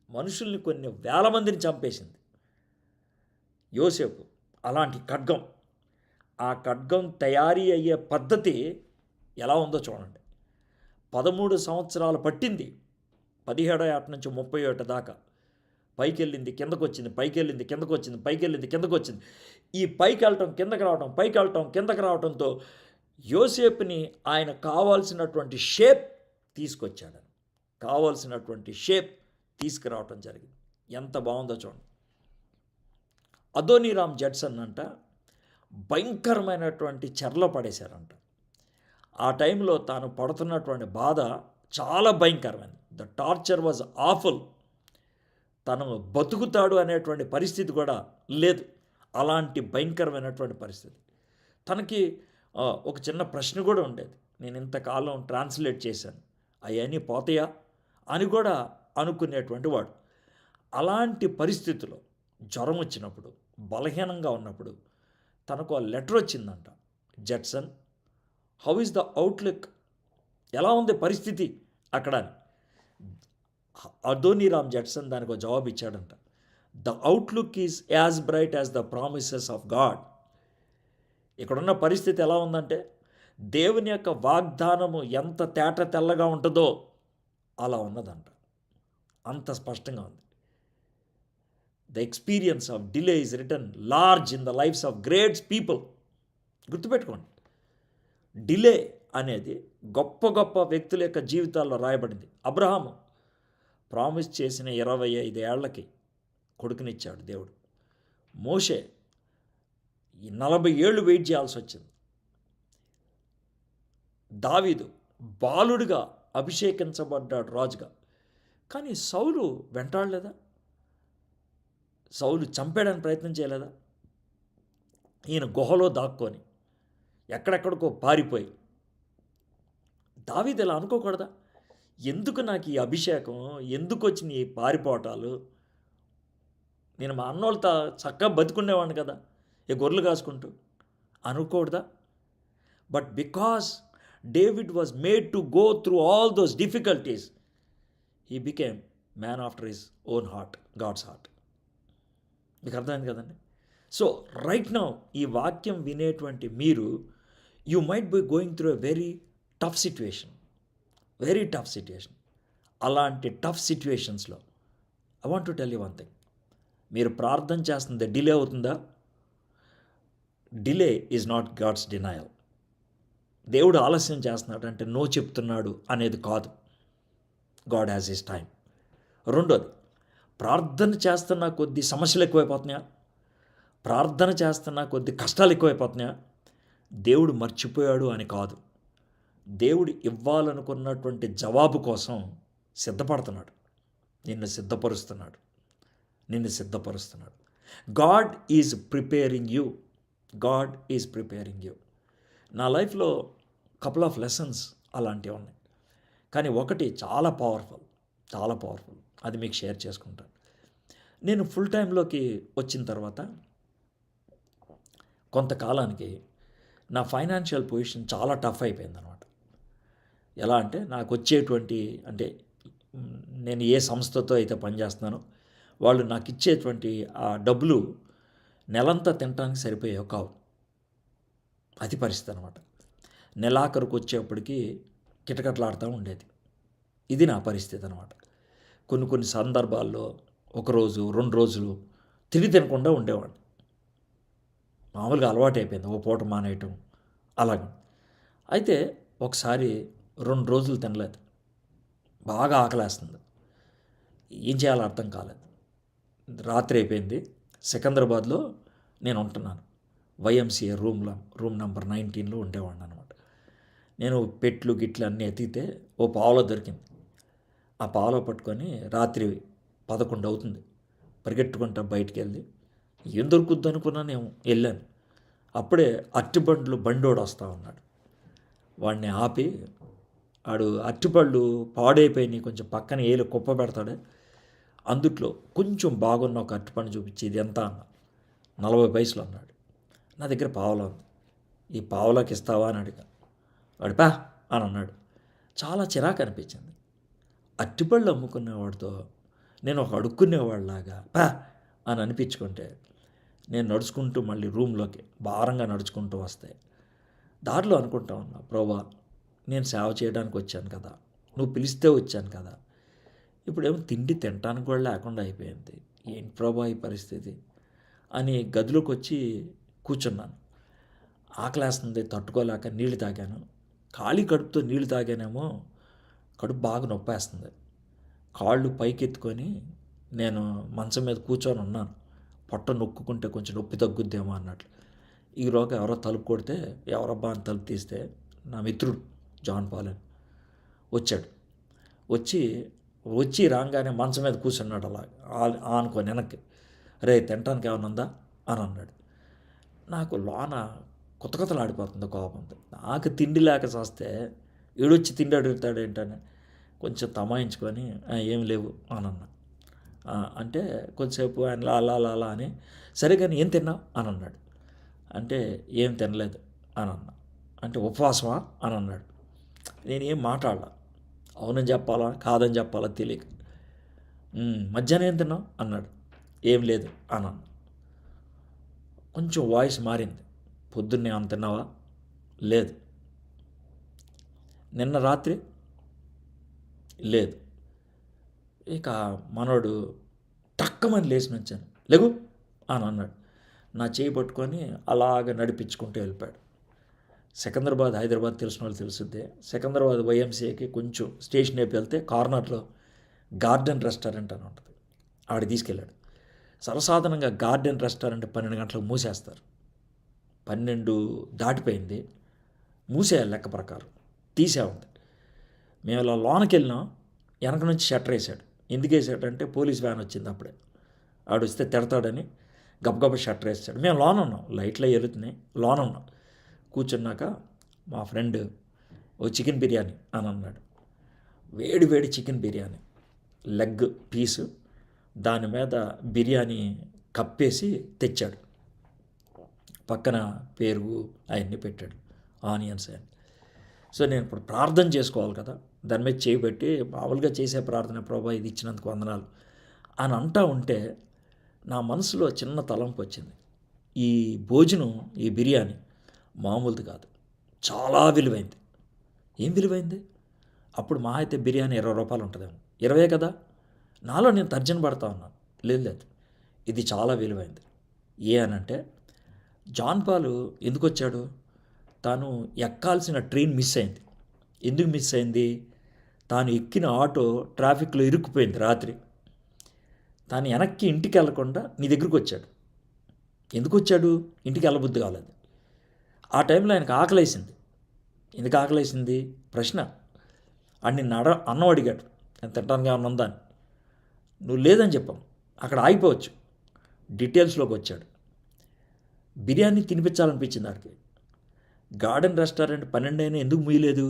మనుషుల్ని కొన్ని వేల మందిని చంపేసింది యోసేపు. అలాంటి ఖడ్గం, ఆ ఖడ్గం తయారీ అయ్యే పద్ధతి ఎలా ఉందో చూడండి. 13 సంవత్సరాలు పట్టింది. 17వ ఏట నుంచి 31 దాకా. పైకి వెళ్ళింది, కిందకు వచ్చింది, పైకి వెళ్ళింది, కిందకు వచ్చింది, పైకి వెళ్ళింది, కిందకు వచ్చింది. ఈ పైకి వెళ్ళటం, కిందకి రావటం, పైకి వెళ్ళటం, కిందకి రావటంతో యోసేపుని ఆయన కావాల్సినటువంటి షేప్ తీసుకొచ్చాడు. కావాల్సినటువంటి షేప్ తీసుకురావటం జరిగింది. ఎంత బాగుందో చూడండి. అదోనీరామ్ జడ్సన్ అంట భయంకరమైనటువంటి చెరలో పడేశారంట. ఆ టైంలో తాను పడుతున్నటువంటి బాధ చాలా భయంకరమైనది. The torture was awful. తను బతుకుతాడు అనేటువంటి పరిస్థితి కూడా లేదు. అలాంటి భయంకరమైనటువంటి పరిస్థితి. తనకి ఒక చిన్న ప్రశ్న కూడా ఉండేది. నేను ఇంతకాలం ట్రాన్స్లేట్ చేశాను, అవన్నీ పోతాయా అని కూడా అనుకునేటువంటి వాడు. అలాంటి పరిస్థితిలో జ్వరం వచ్చినప్పుడు, బలహీనంగా ఉన్నప్పుడు తనకు ఆ లెటర్ వచ్చిందంట. Judson, how is the outlook, ఎలా ఉంది పరిస్థితి అక్కడ అని. అదోనీరామ్ జడ్సన్ దానికి ఒక జవాబు ఇచ్చాడంట. The outlook is as bright as the promises of God. ఇక్కడున్న పరిస్థితి ఎలా ఉందంటే, దేవుని యొక్క వాగ్దానము ఎంత తేట తెల్లగా ఉంటుందో అలా ఉన్నదంట. అంత స్పష్టంగా ఉంది. The experience of delay is writ large in the lifes of greats people. గుర్తుపెట్టుకోండి, డిలే అనేది గొప్ప గొప్ప వ్యక్తుల యొక్క జీవితాల్లో రాయబడింది. అబ్రహాము ప్రామిస్ చేసిన 25 ఏళ్లకి కొడుకునిచ్చాడు దేవుడు. మోషే 40 ఏళ్ళు వెయిట్ చేయాల్సి వచ్చింది. దావీదు బాలుడిగా అభిషేకించబడ్డాడు రాజుగా. కానీ సౌలు వెంటాడలేదా? సౌలు చంపేయడానికి ప్రయత్నం చేయలేదా? ఈయన గుహలో దాక్కొని ఎక్కడెక్కడికో పారిపోయి. దావీదు ఇలా అనుకోకూడదా? ఎందుకు నాకు ఈ అభిషేకం, ఎందుకు వచ్చిన ఈ పారిపోవటాలు? నేను మా అన్నోళ్ళతో చక్కగా బతుకునేవాడిని కదా, ఈ గొర్రెలు కాసుకుంటూ అనుకోకూడదా? But because David was made to go through all those difficulties, he became man after his own heart, God's heart. మీకు అర్థమైంది కదండి? సో రైట్ నౌ ఈ వాక్యం వినేటువంటి మీరు, you might be going through a very tough situation, very tough situation. అలాంటి టఫ్ సిచ్యువేషన్స్లో I want to tell you one thing. మీరు ప్రార్థన చేస్తుంది డిలే అవుతుందా? Delay is not God's denial. దేవుడు ఆలస్యం చేస్తున్నాడు అంటే నో చెప్తున్నాడు అనేది కాదు. God has his time. రెండోది, ప్రార్థన చేస్తున్న కొద్ది సమస్యలు ఎక్కువైపోతున్నాయా? ప్రార్థన చేస్తున్న కొద్ది కష్టాలు ఎక్కువైపోతున్నాయా? దేవుడు మర్చిపోయాడు అని కాదు. దేవుడు ఇవ్వాలనుకున్నటువంటి జవాబు కోసం సిద్ధపడుతున్నాడు. నిన్ను సిద్ధపరుస్తున్నాడు, నిన్ను సిద్ధపరుస్తున్నాడు. God is preparing you. God is preparing you. నా లైఫ్లో కపుల్ ఆఫ్ లెసన్స్ అలాంటివి ఉన్నాయి. కానీ ఒకటి చాలా పవర్ఫుల్, చాలా పవర్ఫుల్. అది మీకు షేర్ చేసుకుంటాను. నేను ఫుల్ టైంలోకి వచ్చిన తర్వాత కొంతకాలానికి నా ఫైనాన్షియల్ పొజిషన్ చాలా టఫ్ అయిపోయింది అనమాట. ఎలా అంటే, నాకు వచ్చేటువంటి, అంటే నేను ఏ సంస్థతో అయితే పనిచేస్తున్నానో వాళ్ళు నాకు ఇచ్చేటువంటి ఆ డబ్బులు నెలంతా తినడానికి సరిపోయేవి కావు. అది పరిస్థితి అనమాట. నెలాఖరుకు వచ్చేప్పటికి కిటకట్లాడుతూ ఉండేది. ఇది నా పరిస్థితి అనమాట. కొన్ని సందర్భాల్లో ఒకరోజు 2 రోజులు తిరిగి తినకుండా ఉండేవాడిని. మామూలుగా అలవాటు అయిపోయింది, ఓ పూట మానేయటం అలాగే. అయితే ఒకసారి 2 రోజులు తినలేదు, బాగా ఆకలేస్తుంది. ఏం చేయాలో అర్థం కాలేదు. రాత్రి అయిపోయింది. సికింద్రాబాద్లో నేను ఉంటున్నాను. వైఎంసీఏ రూమ్ నెంబర్ 19లో ఉండేవాడిని అనమాట. నేను పెట్లు గిట్లు అన్నీ ఎతికితే ఓ పావులో దొరికింది. ఆ పావులో పట్టుకొని రాత్రి 11 అవుతుంది. పరిగెట్టుకుంటా బయటికి వెళ్ళి ఏం దొరుకుద్ది అనుకున్నాను, నేను వెళ్ళాను. అప్పుడే అరటిపండ్లు బండోడు వస్తూ ఉన్నాడు. వాడిని ఆపి, వాడు అరటిపళ్ళు పాడైపోయినాయి, కొంచెం పక్కన ఏలు కుప్ప పెడతాడే, అందుట్లో కొంచెం బాగున్న ఒక అరటిపండు చూపించి ఇది ఎంత అన్న. 40 పైసలు అన్నాడు. నా దగ్గర పావలా ఉంది, ఈ పావలాకి ఇస్తావా అని అడిగా. వాడు పా అని అన్నాడు. చాలా చిరాకు అనిపించింది. అరటిపళ్ళు అమ్ముకునేవాడితో నేను ఒక అడుక్కునేవాళ్ళలాగా పా అని అనిపించుకుంటే నేను నడుచుకుంటూ మళ్ళీ రూమ్లోకి భారంగా నడుచుకుంటూ వస్తే దారిలో అనుకుంటా ఉన్నా, ప్రభా నేను సేవ చేయడానికి వచ్చాను కదా, నువ్వు పిలిస్తే వచ్చాను కదా, ఇప్పుడేమో తిండి తినటానికి కూడా లేకుండా అయిపోయింది, ఏంటి ప్రభా ఈ పరిస్థితి అని గదిలోకి వచ్చి కూర్చున్నాను. ఆకలేస్తుంది తట్టుకోలేక నీళ్లు తాగాను. ఖాళీ కడుపుతో నీళ్లు తాగానేమో కడుపు బాగా నొప్పేస్తుంది. కాళ్ళు పైకెత్తుకొని నేను మంచం మీద కూర్చొని ఉన్నాను. పొట్ట నొక్కుంటే కొంచెం నొప్పి తగ్గుద్దేమో అన్నట్లు. ఈలోగా ఎవరో తలుపు కొడితే ఎవరబ్బా అని తలుపు తీస్తే నా మిత్రుడు జాన్ పాల్ అని వచ్చాడు. వచ్చి రాగానే మంచం మీద కూర్చున్నాడు అలా ఆనుకొని వెనక్కి. రే తినటానికి ఏమైనా ఉందా అని అన్నాడు. నాకు లోన కొత్తలాడిపోతుంది కోపంతో. నాకు తిండి లేక చేస్తే ఏడొచ్చి తిండి అడుగుతాడు ఏంటని కొంచెం తమాయించుకొని ఏం లేవు అని అన్నా. అంటే కొంచెంసేపు ఆయన అలా అని సరే కానీ ఏం తిన్నావు అని అన్నాడు. అంటే ఏం తినలేదు అని అన్నా. అంటే ఉపవాసమా అని అన్నాడు. నేనేం మాట్లాడాల, అవునని చెప్పాలా కాదని చెప్పాలా తెలియక మధ్యాహ్నం ఏం తిన్నావు అన్నాడు. ఏం లేదు అని అన్నా. కొంచెం వాయిస్ మారింది. పొద్దున్నే ఏమైనా తిన్నావా? లేదు. నిన్న రాత్రి? లేదు. ఇక మనోడు టక్కమని లేచి నుంచాను. లేగు అని అన్నాడు. నా చేయి పట్టుకొని అలాగ నడిపించుకుంటూ వెళ్ళిపోయాడు. సికింద్రాబాద్ హైదరాబాద్ తెలిసిన వాళ్ళు తెలుసుద్దే. సికింద్రాబాద్ వైఎంసీఏకి కొంచెం స్టేషన్ వైపు వెళ్తే కార్నర్లో గార్డెన్ రెస్టారెంట్ అని ఉంటుంది. ఆవిడ తీసుకెళ్ళాడు. సర్వసాధారణంగా గార్డెన్ రెస్టారెంట్ 12 గంటలకు మూసేస్తారు. 12 దాటిపోయింది, మూసేయాలి లెక్క ప్రకారం. తీసే ఉంది. మేము ఇలా లోనకి వెళ్ళినాం. వెనక నుంచి షట్టర్ వేసాడు. ఎందుకు వేసాడంటే పోలీస్ వ్యాన్ వచ్చింది అప్పుడే. ఆడు వస్తే తిడతాడని గబగబా షట్టర్ వేసాడు. మేము లోన ఉన్నాం, లైట్లో వెలుతున్నాయి, లోన ఉన్నాం. కూర్చున్నాక మా ఫ్రెండ్ ఓ చికెన్ బిర్యానీ అని అన్నాడు. వేడి చికెన్ బిర్యానీ లెగ్ పీసు, దాని మీద బిర్యానీ కప్పేసి తెచ్చాడు. పక్కన పెరుగు అవన్నీ పెట్టాడు, ఆనియన్స్ అని. సో నేను ఇప్పుడు ప్రార్థన చేసుకోవాలి కదా, దాని మీద చేయబెట్టి మామూలుగా చేసే ప్రార్థన, ప్రభా ఇది ఇచ్చినందుకు వందనాలు అని అంటా ఉంటే నా మనసులో చిన్న తలంపు వచ్చింది. ఈ భోజనం, ఈ బిర్యానీ మామూలుది కాదు, చాలా విలువైంది. ఏం విలువైంది? అప్పుడు మా అయితే బిర్యానీ 20 రూపాయలు ఉంటుందేమో, 20 కదా. నాలో నేను తర్జన పడతా ఉన్నాను. లేదు, ఇది చాలా విలువైంది. అనంటే జాన్ పాల్ ఎందుకు వచ్చాడు? తాను ఎక్కాల్సిన ట్రైన్ మిస్ అయింది. ఎందుకు మిస్ అయింది? తాను ఎక్కిన ఆటో ట్రాఫిక్లో ఇరుక్కుపోయింది రాత్రి. తాను వెనక్కి ఇంటికి వెళ్లకుండా నీ దగ్గరికి వచ్చాడు. ఎందుకు వచ్చాడు? ఇంటికి వెళ్ళబుద్ధి కాలేదు. ఆ టైంలో ఆయనకు ఆకలేసింది. ఎందుకు ఆకలేసింది? ప్రశ్న. అని అన్నం అడిగాడు, నేను తినడానికి ఏమన్నా ఉందా అని. నువ్వు లేదని చెప్పాం, అక్కడ ఆగిపోవచ్చు. డీటెయిల్స్లోకి వచ్చాడు. బిర్యానీ తినిపించాలనిపించింది ఆడికి. గార్డెన్ రెస్టారెంట్ 12 అయినా ఎందుకు ముయ్యలేదు?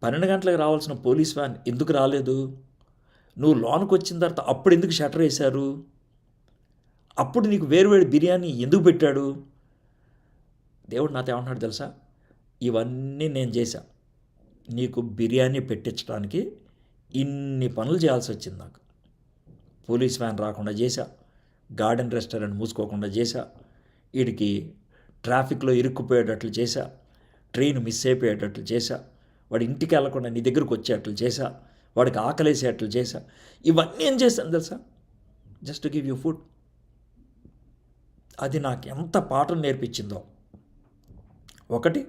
12 గంటలకు రావాల్సిన పోలీస్ వ్యాన్ ఎందుకు రాలేదు? నువ్వు లోనికి వచ్చిన తర్వాత అప్పుడు ఎందుకు షట్టర్ వేశారు? అప్పుడు నీకు వేరువేడి బిర్యానీ ఎందుకు పెట్టాడు? దేవుడు నాతో ఏమంటున్నాడు తెలుసా? ఇవన్నీ నేను చేశా, నీకు బిర్యానీ పెట్టించడానికి ఇన్ని పనులు చేయాల్సి వచ్చింది. నాకు పోలీస్ వ్యాన్ రాకుండా చేశా, గార్డెన్ రెస్టారెంట్ మూసుకోకుండా చేశా, వీడికి ట్రాఫిక్లో ఇరుక్కుపోయేటట్లు చేశా, ట్రైన్ మిస్ అయిపోయేటట్లు చేశా, వాడి ఇంటికి వెళ్లకుండా నీ దగ్గరకు వచ్చేటట్లు చేశా, వాడికి ఆకలేసేటట్లు చేశా. ఇవన్నీ ఏం చేశాను తెలుసా? Just to give you food. అది నాకు ఎంత పాఠం నేర్పించిందో. ఒకటి,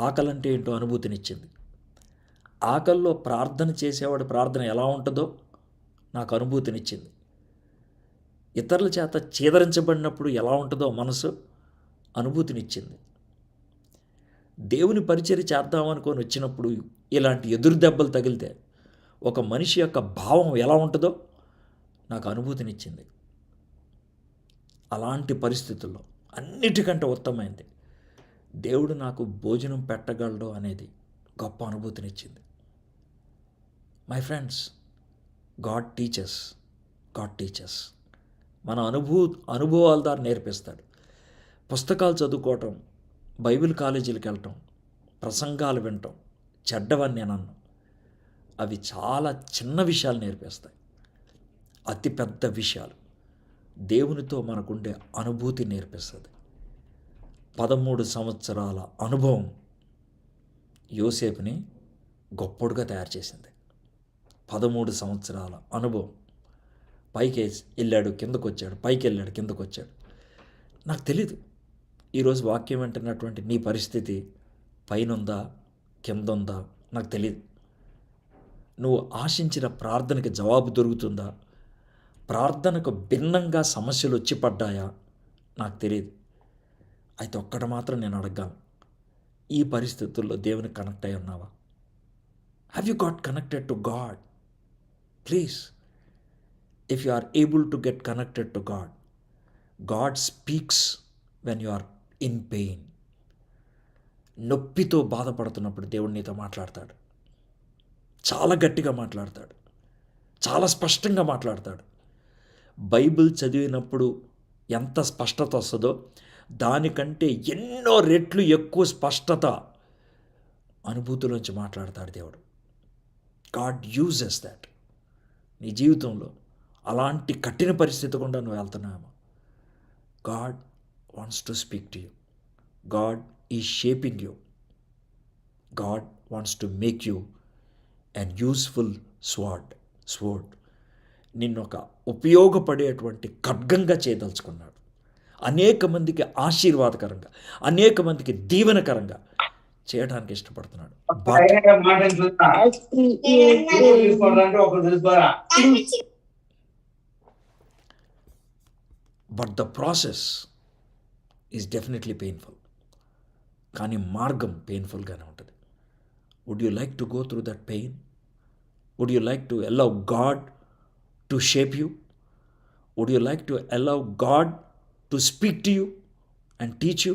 ఆకలంటే ఏంటో అనుభూతినిచ్చింది. ఆకల్లో ప్రార్థన చేసేవాడి ప్రార్థన ఎలా ఉంటుందో నాకు అనుభూతినిచ్చింది. ఇతరుల చేత చీదరించబడినప్పుడు ఎలా ఉంటుందో మనసు అనుభూతినిచ్చింది. దేవుని పరిచర్య చేద్దామనుకొని వచ్చినప్పుడు ఇలాంటి ఎదురు దెబ్బలు తగిలితే ఒక మనిషి యొక్క భావం ఎలా ఉంటుందో నాకు అనుభూతినిచ్చింది. అలాంటి పరిస్థితుల్లో అన్నిటికంటే ఉత్తమమైంది దేవుడు నాకు భోజనం పెట్టగలడు అనేది గొప్ప అనుభూతినిచ్చింది. మై ఫ్రెండ్స్, గాడ్ టీచర్స్ మన అనుభవాల ద్వారా నేర్పిస్తాడు. పుస్తకాలు చదువుకోవటం, బైబిల్ కాలేజీలకు వెళ్ళటం, ప్రసంగాలు వినటం చెడ్డవని నేను అన్నాను. అవి చాలా చిన్న విషయాలు నేర్పిస్తాయి. అతిపెద్ద విషయాలు, దేవునితో మనకుండే అనుభూతి నేర్పిస్తుంది. 13 సంవత్సరాల అనుభవం యోసేపుని గొప్పోడుగా తయారు చేసింది. 13 సంవత్సరాల అనుభవం. పైకి వెళ్ళాడు, కిందకు వచ్చాడు, పైకి వెళ్ళాడు, కిందకు వచ్చాడు. నాకు తెలీదు ఈరోజు వాక్యం వింటున్నటువంటి నీ పరిస్థితి పైన ఉందా, కింద ఉందా నాకు తెలియదు. నువ్వు ఆశించిన ప్రార్థనకి జవాబు దొరుకుతుందా, ప్రార్థనకు భిన్నంగా సమస్యలు వచ్చి పడ్డాయా నాకు తెలియదు. అయితే ఒక్కటి మాత్రం నేను అడగాను, ఈ పరిస్థితుల్లో దేవుని కనెక్ట్ అయి ఉన్నావా? Have you got connected to God? Please, if you are able to get connected to God, God speaks when you are in pain. నొప్పితో బాధపడుతున్నప్పుడు దేవుడు నీతో మాట్లాడతాడు. చాలా గట్టిగా మాట్లాడతాడు, చాలా స్పష్టంగా మాట్లాడతాడు. బైబిల్ చదివినప్పుడు ఎంత స్పష్టత వస్తుందో దానికంటే ఎన్నో రెట్లు ఎక్కువ స్పష్టత అనుభూతిలోంచి మాట్లాడతాడు దేవుడు. God uses that. నీ జీవితంలో అలాంటి కఠిన పరిస్థితి గుండా నువ్వు వెళ్తున్నావేమో, God wants to speak to you. God is shaping you. God wants to make you and useful sword. నిన్ను ఒక ఉపయోగపడేటువంటి ఖడ్గంగా చేయదలుచుకున్నాడు. అనేక మందికి ఆశీర్వాదకరంగా, అనేక మందికి దీవెనకరంగా చేయడానికి ఇష్టపడుతున్నాడు. But the process is definitely painful. కానీ మార్గం పెయిన్ఫుల్గానే ఉంటుంది. Would you like to go through that pain? Would you like to allow God to shape you? Would you like to allow God to speak to you and teach you?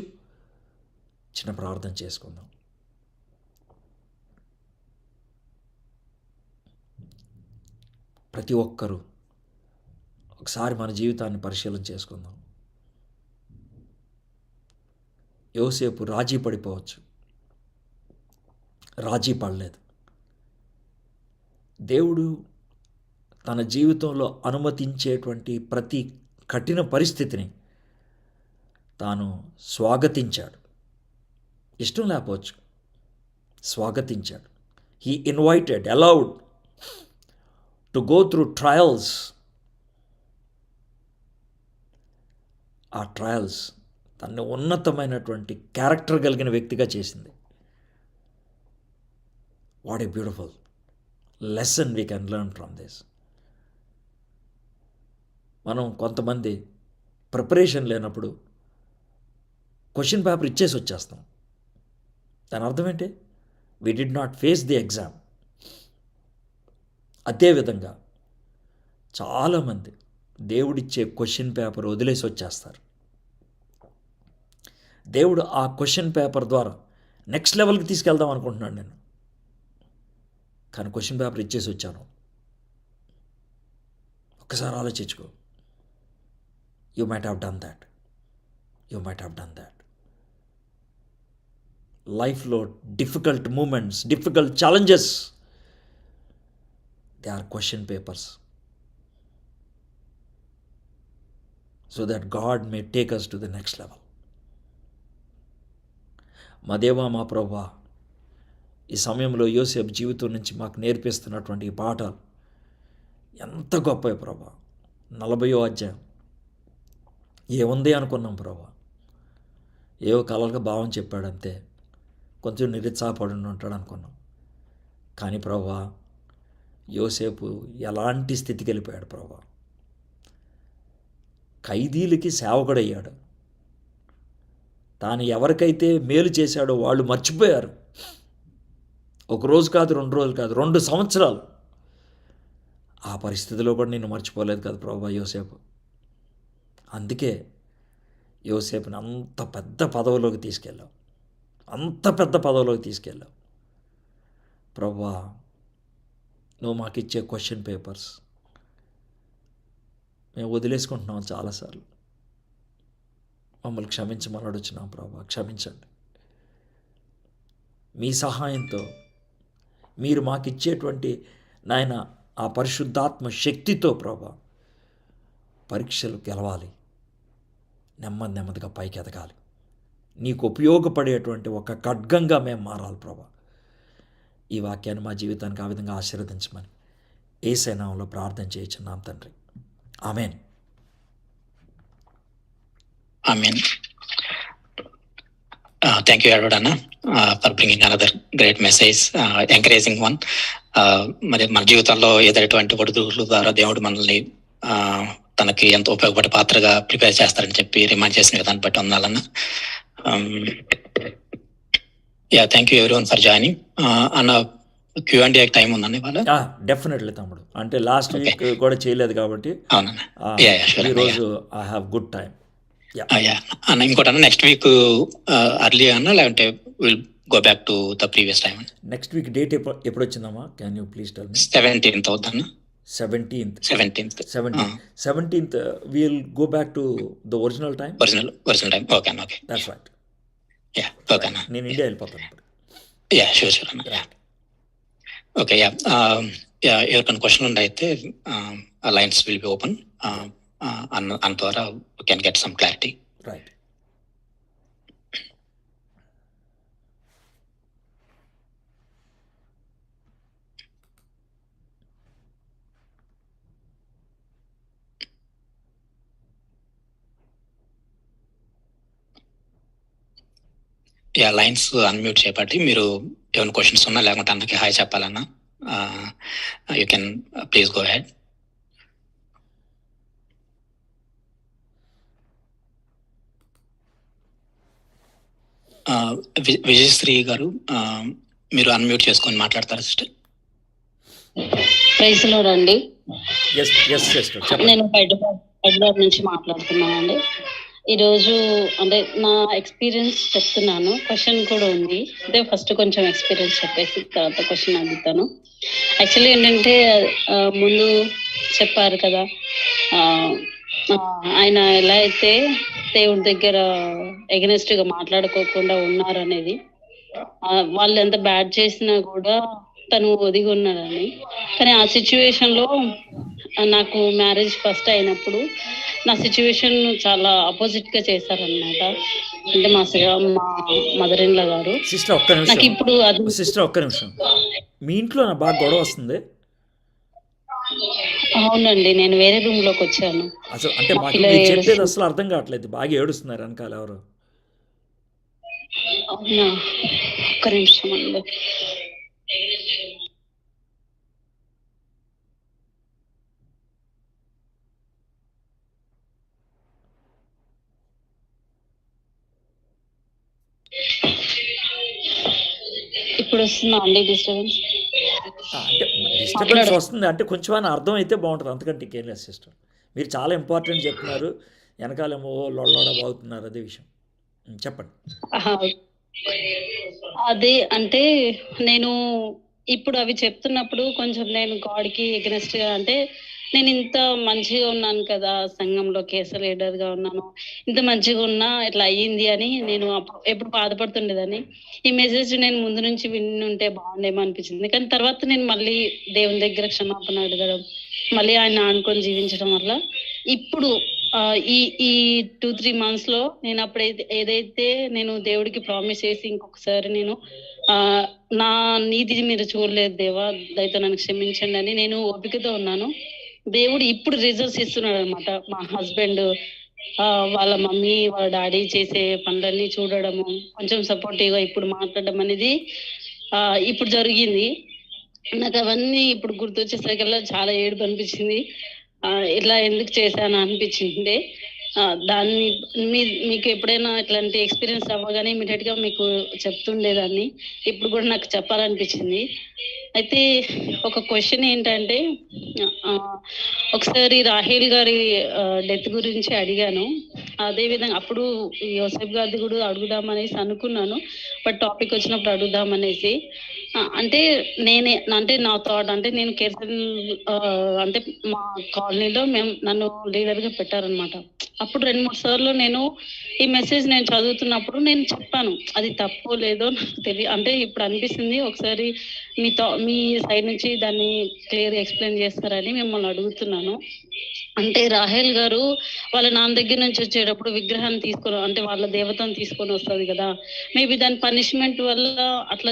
చిన్న ప్రార్థన చేసుకుందాం. ప్రతి ఒక్కరూ ఒకసారి మన జీవితాన్ని పరిశీలన చేసుకుందాం. యోసేపు రాజీ పడిపోవచ్చు, రాజీ పడలేదు. దేవుడు తన జీవితంలో అనుమతించేటువంటి ప్రతి కఠిన పరిస్థితిని తాను స్వాగతించాడు. ఇష్టం లేకపోవచ్చు, స్వాగతించాడు. He invited, allowed to go through trials. ఆ ట్రయల్స్ తనని ఉన్నతమైనటువంటి క్యారెక్టర్ కలిగిన వ్యక్తిగా చేసింది. What a beautiful lesson we can learn from this. మనం కొంతమంది ప్రిపరేషన్ లేనప్పుడు క్వశ్చన్ పేపర్ ఇచ్చేసి వచ్చేస్తాం. దాని అర్థం ఏంటి? We did not face the exam. అదేవిధంగా చాలామంది దేవుడిచ్చే క్వశ్చన్ పేపర్ వదిలేసి వచ్చేస్తారు. దేవుడు ఆ క్వశ్చన్ పేపర్ ద్వారా నెక్స్ట్ లెవెల్కి తీసుకెళ్దాం అనుకుంటున్నాను నేను, కానీ క్వశ్చన్ పేపర్ ఇచ్చేసి వచ్చాను. ఒక్కసారి ఆలోచించుకో. You might have done that. లైఫ్లో difficult moments, difficult challenges, they are question papers. So that God may take us to the next level. మా దేవా, మా ప్రభువా, ఈ సమయంలో యోసేపు జీవితం నుంచి మాకు నేర్పిస్తున్నటువంటి ఈ పాఠాలు ఎంత గొప్పవి ప్రభువా. 40వ అధ్యాయం ఏముంది అనుకున్నాం ప్రభువా, ఏవో కలలుగా భావం చెప్పాడంతే, కొంచెం నిరుత్సాహపడి ఉంటాడు అనుకున్నాం. కానీ ప్రభువా, యోసేపు ఎలాంటి స్థితికి వెళ్ళిపోయాడు ప్రభువా. ఖైదీలకి సేవకుడయ్యాడు. తాను ఎవరికైతే మేలు చేశాడో వాళ్ళు మర్చిపోయారు. ఒక రోజు కాదు, 2 రోజులు కాదు, 2 సంవత్సరాలు. ఆ పరిస్థితిలో కూడా నిన్ను మర్చిపోలేదు కదా ప్రభువా యోసేపు. అందుకే యోసేపుని అంత పెద్ద పదవిలోకి తీసుకెళ్ళావు. ప్రభువా, నువ్వు మాకు ఇచ్చే క్వశ్చన్ పేపర్స్ మేము వదిలేసుకుంటున్నాం చాలాసార్లు. మమ్మల్ని క్షమించమని అడుగుతున్నాం ప్రభువా, క్షమించండి. మీ సహాయంతో, మీరు మాకు ఇచ్చేటువంటి నాయన ఆ పరిశుద్ధాత్మ శక్తితో ప్రభువా పరీక్షలు గెలవాలి, నెమ్మదిగా పైకి ఎదగాలి, నీకు ఉపయోగపడేటువంటి ఒక ఖడ్గంగా మేము మారాలి ప్రభా. ఈ వాక్యాన్ని మా జీవితానికి ఆ విధంగా ఆశీర్వదించమని యేసయ్య నామములో ప్రార్థన చేయుచున్నాం తండ్రి, ఆమేన్. Amen. Thank you, Edward Anna, for bringing another great message, encouraging one. మరి మన జీవితంలో ఎదురటువంటి ఒడిదుడుకుల ద్వారా దేవుడు మనల్ని తనకి ఎంతో ఉపయోగపడే పాత్రగా ప్రిపేర్ చేస్తారని చెప్పి రిమైండ్ చేసిన విధాన్ని బట్టి వందాలన్నా. Thank you everyone for joining. అన్న Q&A టైం ఉందండి ఇవాళ? డెఫినెట్లీ తమ్ముడు, అంటే లాస్ట్ వీక్ కూడా చేయలేదు కాబట్టి ఈరోజు ఐ హ్యావ్ గుడ్ టైం. అన్న ఇంకోటి అన్న, నెక్స్ట్ వీక్ అర్లీ అన్న లేదంటే will go back to the previous time? Next week date ఎప్పుడు వచ్చిందమ్మా? Can you please tell me? 17th అవుతుందన్న. 17th we'll go back to the original time. Original time. Okay. That's right. Yeah. Okay. Right. నేను ఇండియా వెళ్ళిపోతాను ఇప్పుడు. Yeah, sure. Yeah. Okay. Yeah. ఎవరికైనా క్వశ్చన్ ఉంటే అయితే లైన్స్ విల్ బి ఓపెన్. అన్న ద్వారా we can get some clarity. Right. Lines unmute చేయబట్టి మీరు ఏమైనా క్వశ్చన్స్ ఉన్నా లేకుంటే అన్నకి హాయ్ చెప్పాలన్నా you can please go ahead. Vijayashri garu మీరు అన్మ్యూట్ చేసుకొని మాట్లాడతారా సిస్టర్? ప్రైజ్ లో రండి. నేను హైదరాబాద్ నుంచి మాట్లాడుతున్నానండి. ఈరోజు అంటే నా ఎక్స్పీరియన్స్ చెప్తున్నాను, క్వశ్చన్ కూడా ఉంది. అదే ఫస్ట్ కొంచెం ఎక్స్పీరియన్స్ చెప్పేసి తర్వాత క్వశ్చన్ అడుగుతాను. యాక్చువల్లీ ఏంటంటే ముందు చెప్పారు కదా, ఆయన ఎలా అయితే దేవుడి దగ్గర ఎగనెస్ట్ గా మాట్లాడుకోకుండా ఉన్నారు అనేది, వాళ్ళు ఎంత బ్యాడ్ చేసినా కూడా తను ఒదిగి ఉన్నాడని. కానీ ఆ సిచ్యువేషన్ లో నాకు మ్యారేజ్ ఫస్ట్ అయినప్పుడు నా సిచ్యువేషన్ చాలా అపోజిట్ గా చేశారనమాట. అంటే మా మదర్ ఇన్ లా గారు. నాకు ఇప్పుడు ఒక్క నిమిషం, మీ ఇంట్లో నా బాగా గొడవ వస్తుంది. అవునండి, నేను వేరే రూమ్ లోకి వచ్చాను. అసలు అంటే చెప్పేది అసలు అర్థం కావట్లేదు, బాగా ఏడుస్తున్నారు వెనకాల ఎవరు. అవునా, ఒక్క నిమిషం అండి. ఇప్పుడు వస్తుందా అండి డిస్టర్బెన్స్? అంటే డిస్టర్బెన్స్ వస్తుంది అంటే కొంచెం అని అర్థం అయితే బాగుంటుంది, అంతకంటే ఇంకేం లేదు సిస్టర్. మీరు చాలా ఇంపార్టెంట్ చెప్తున్నారు, వెనకాలేమో లొడ బాగుతున్నారు, అదే విషయం చెప్పండి. అదే అంటే నేను ఇప్పుడు అవి చెప్తున్నప్పుడు కొంచెం నేను గాడ్కి ఎగనెస్ట్ గా, అంటే నేను ఇంత మంచిగా ఉన్నాను కదా, సంఘంలో కేసు లీడర్ గా ఉన్నాను, ఇంత మంచిగా ఉన్నా ఇట్లా అయ్యింది అని నేను ఎప్పుడు బాధపడుతుండేదని. ఈ మెసేజ్ నేను ముందు నుంచి విన్నుంటే బాగుండేమో అనిపించింది. కానీ తర్వాత నేను మళ్ళీ దేవుని దగ్గర క్షమాపణ అడగడం, మళ్ళీ ఆయన ఆనుకొని జీవించడం వల్ల ఇప్పుడు ఈ 2-3 months లో నేను అప్పుడైతే ఏదైతే నేను దేవుడికి ప్రామిస్ చేసి ఇంకొకసారి నేను నా నీతి మీరు చూడలేదు దేవా, దయతో నన్ను క్షమించండి అని నేను ఓపికతో ఉన్నాను. దేవుడు ఇప్పుడు రిజల్ట్స్ ఇస్తున్నాడు అనమాట. మా హస్బెండ్ వాళ్ళ మమ్మీ వాళ్ళ డాడీ చేసే పనులన్నీ చూడడము, కొంచెం సపోర్టివ్ గా ఇప్పుడు మాట్లాడడం అనేది ఇప్పుడు జరిగింది. నాకు అవన్నీ ఇప్పుడు గుర్తొచ్చేసరికల్లా చాలా ఏడుపు అనిపించింది. ఇట్లా ఎందుకు చేశాను అనిపించింది. దాన్ని మీకు ఎప్పుడైనా ఇట్లాంటి ఎక్స్పీరియన్స్ అవ్వగానే ఇమీడియట్ గా మీకు చెప్తుండేదాన్ని, ఇప్పుడు కూడా నాకు చెప్పాలనిపించింది. అయితే ఒక క్వశ్చన్ ఏంటంటే, ఒకసారి రాహేల్ గారి డెత్ గురించి అడిగాను. అదే విధంగా అప్పుడు యోసేఫ్ గారిది కూడా అడుగుదామనేసి అనుకున్నాను, బట్ టాపిక్ వచ్చినప్పుడు అడుగుదామనేసి. అంటే నా థాట్ అంటే నేను కేర్సన్ అంటే మా కాలనీలో నన్ను లీడర్ గా పెట్టారనమాట. అప్పుడు 2-3 సార్లు నేను ఈ మెసేజ్ నేను చదువుతున్నప్పుడు నేను చెప్పాను. అది తప్పో లేదో నాకు అంటే ఇప్పుడు అనిపిస్తుంది. ఒకసారి మీ సైడ్ నుంచి దాన్ని క్లియర్‌గా ఎక్స్‌ప్లెయిన్ చేస్తారని మిమ్మల్ని అడుగుతున్నాను. అంటే రాహేల్ గారు వాళ్ళ నాన్న దగ్గర నుంచి వచ్చేటప్పుడు విగ్రహాన్ని తీసుకొని అంటే వాళ్ళ దేవతను తీసుకొని వస్తది కదా! మేబీ దాని పనిష్మెంట్ వల్ల అట్లా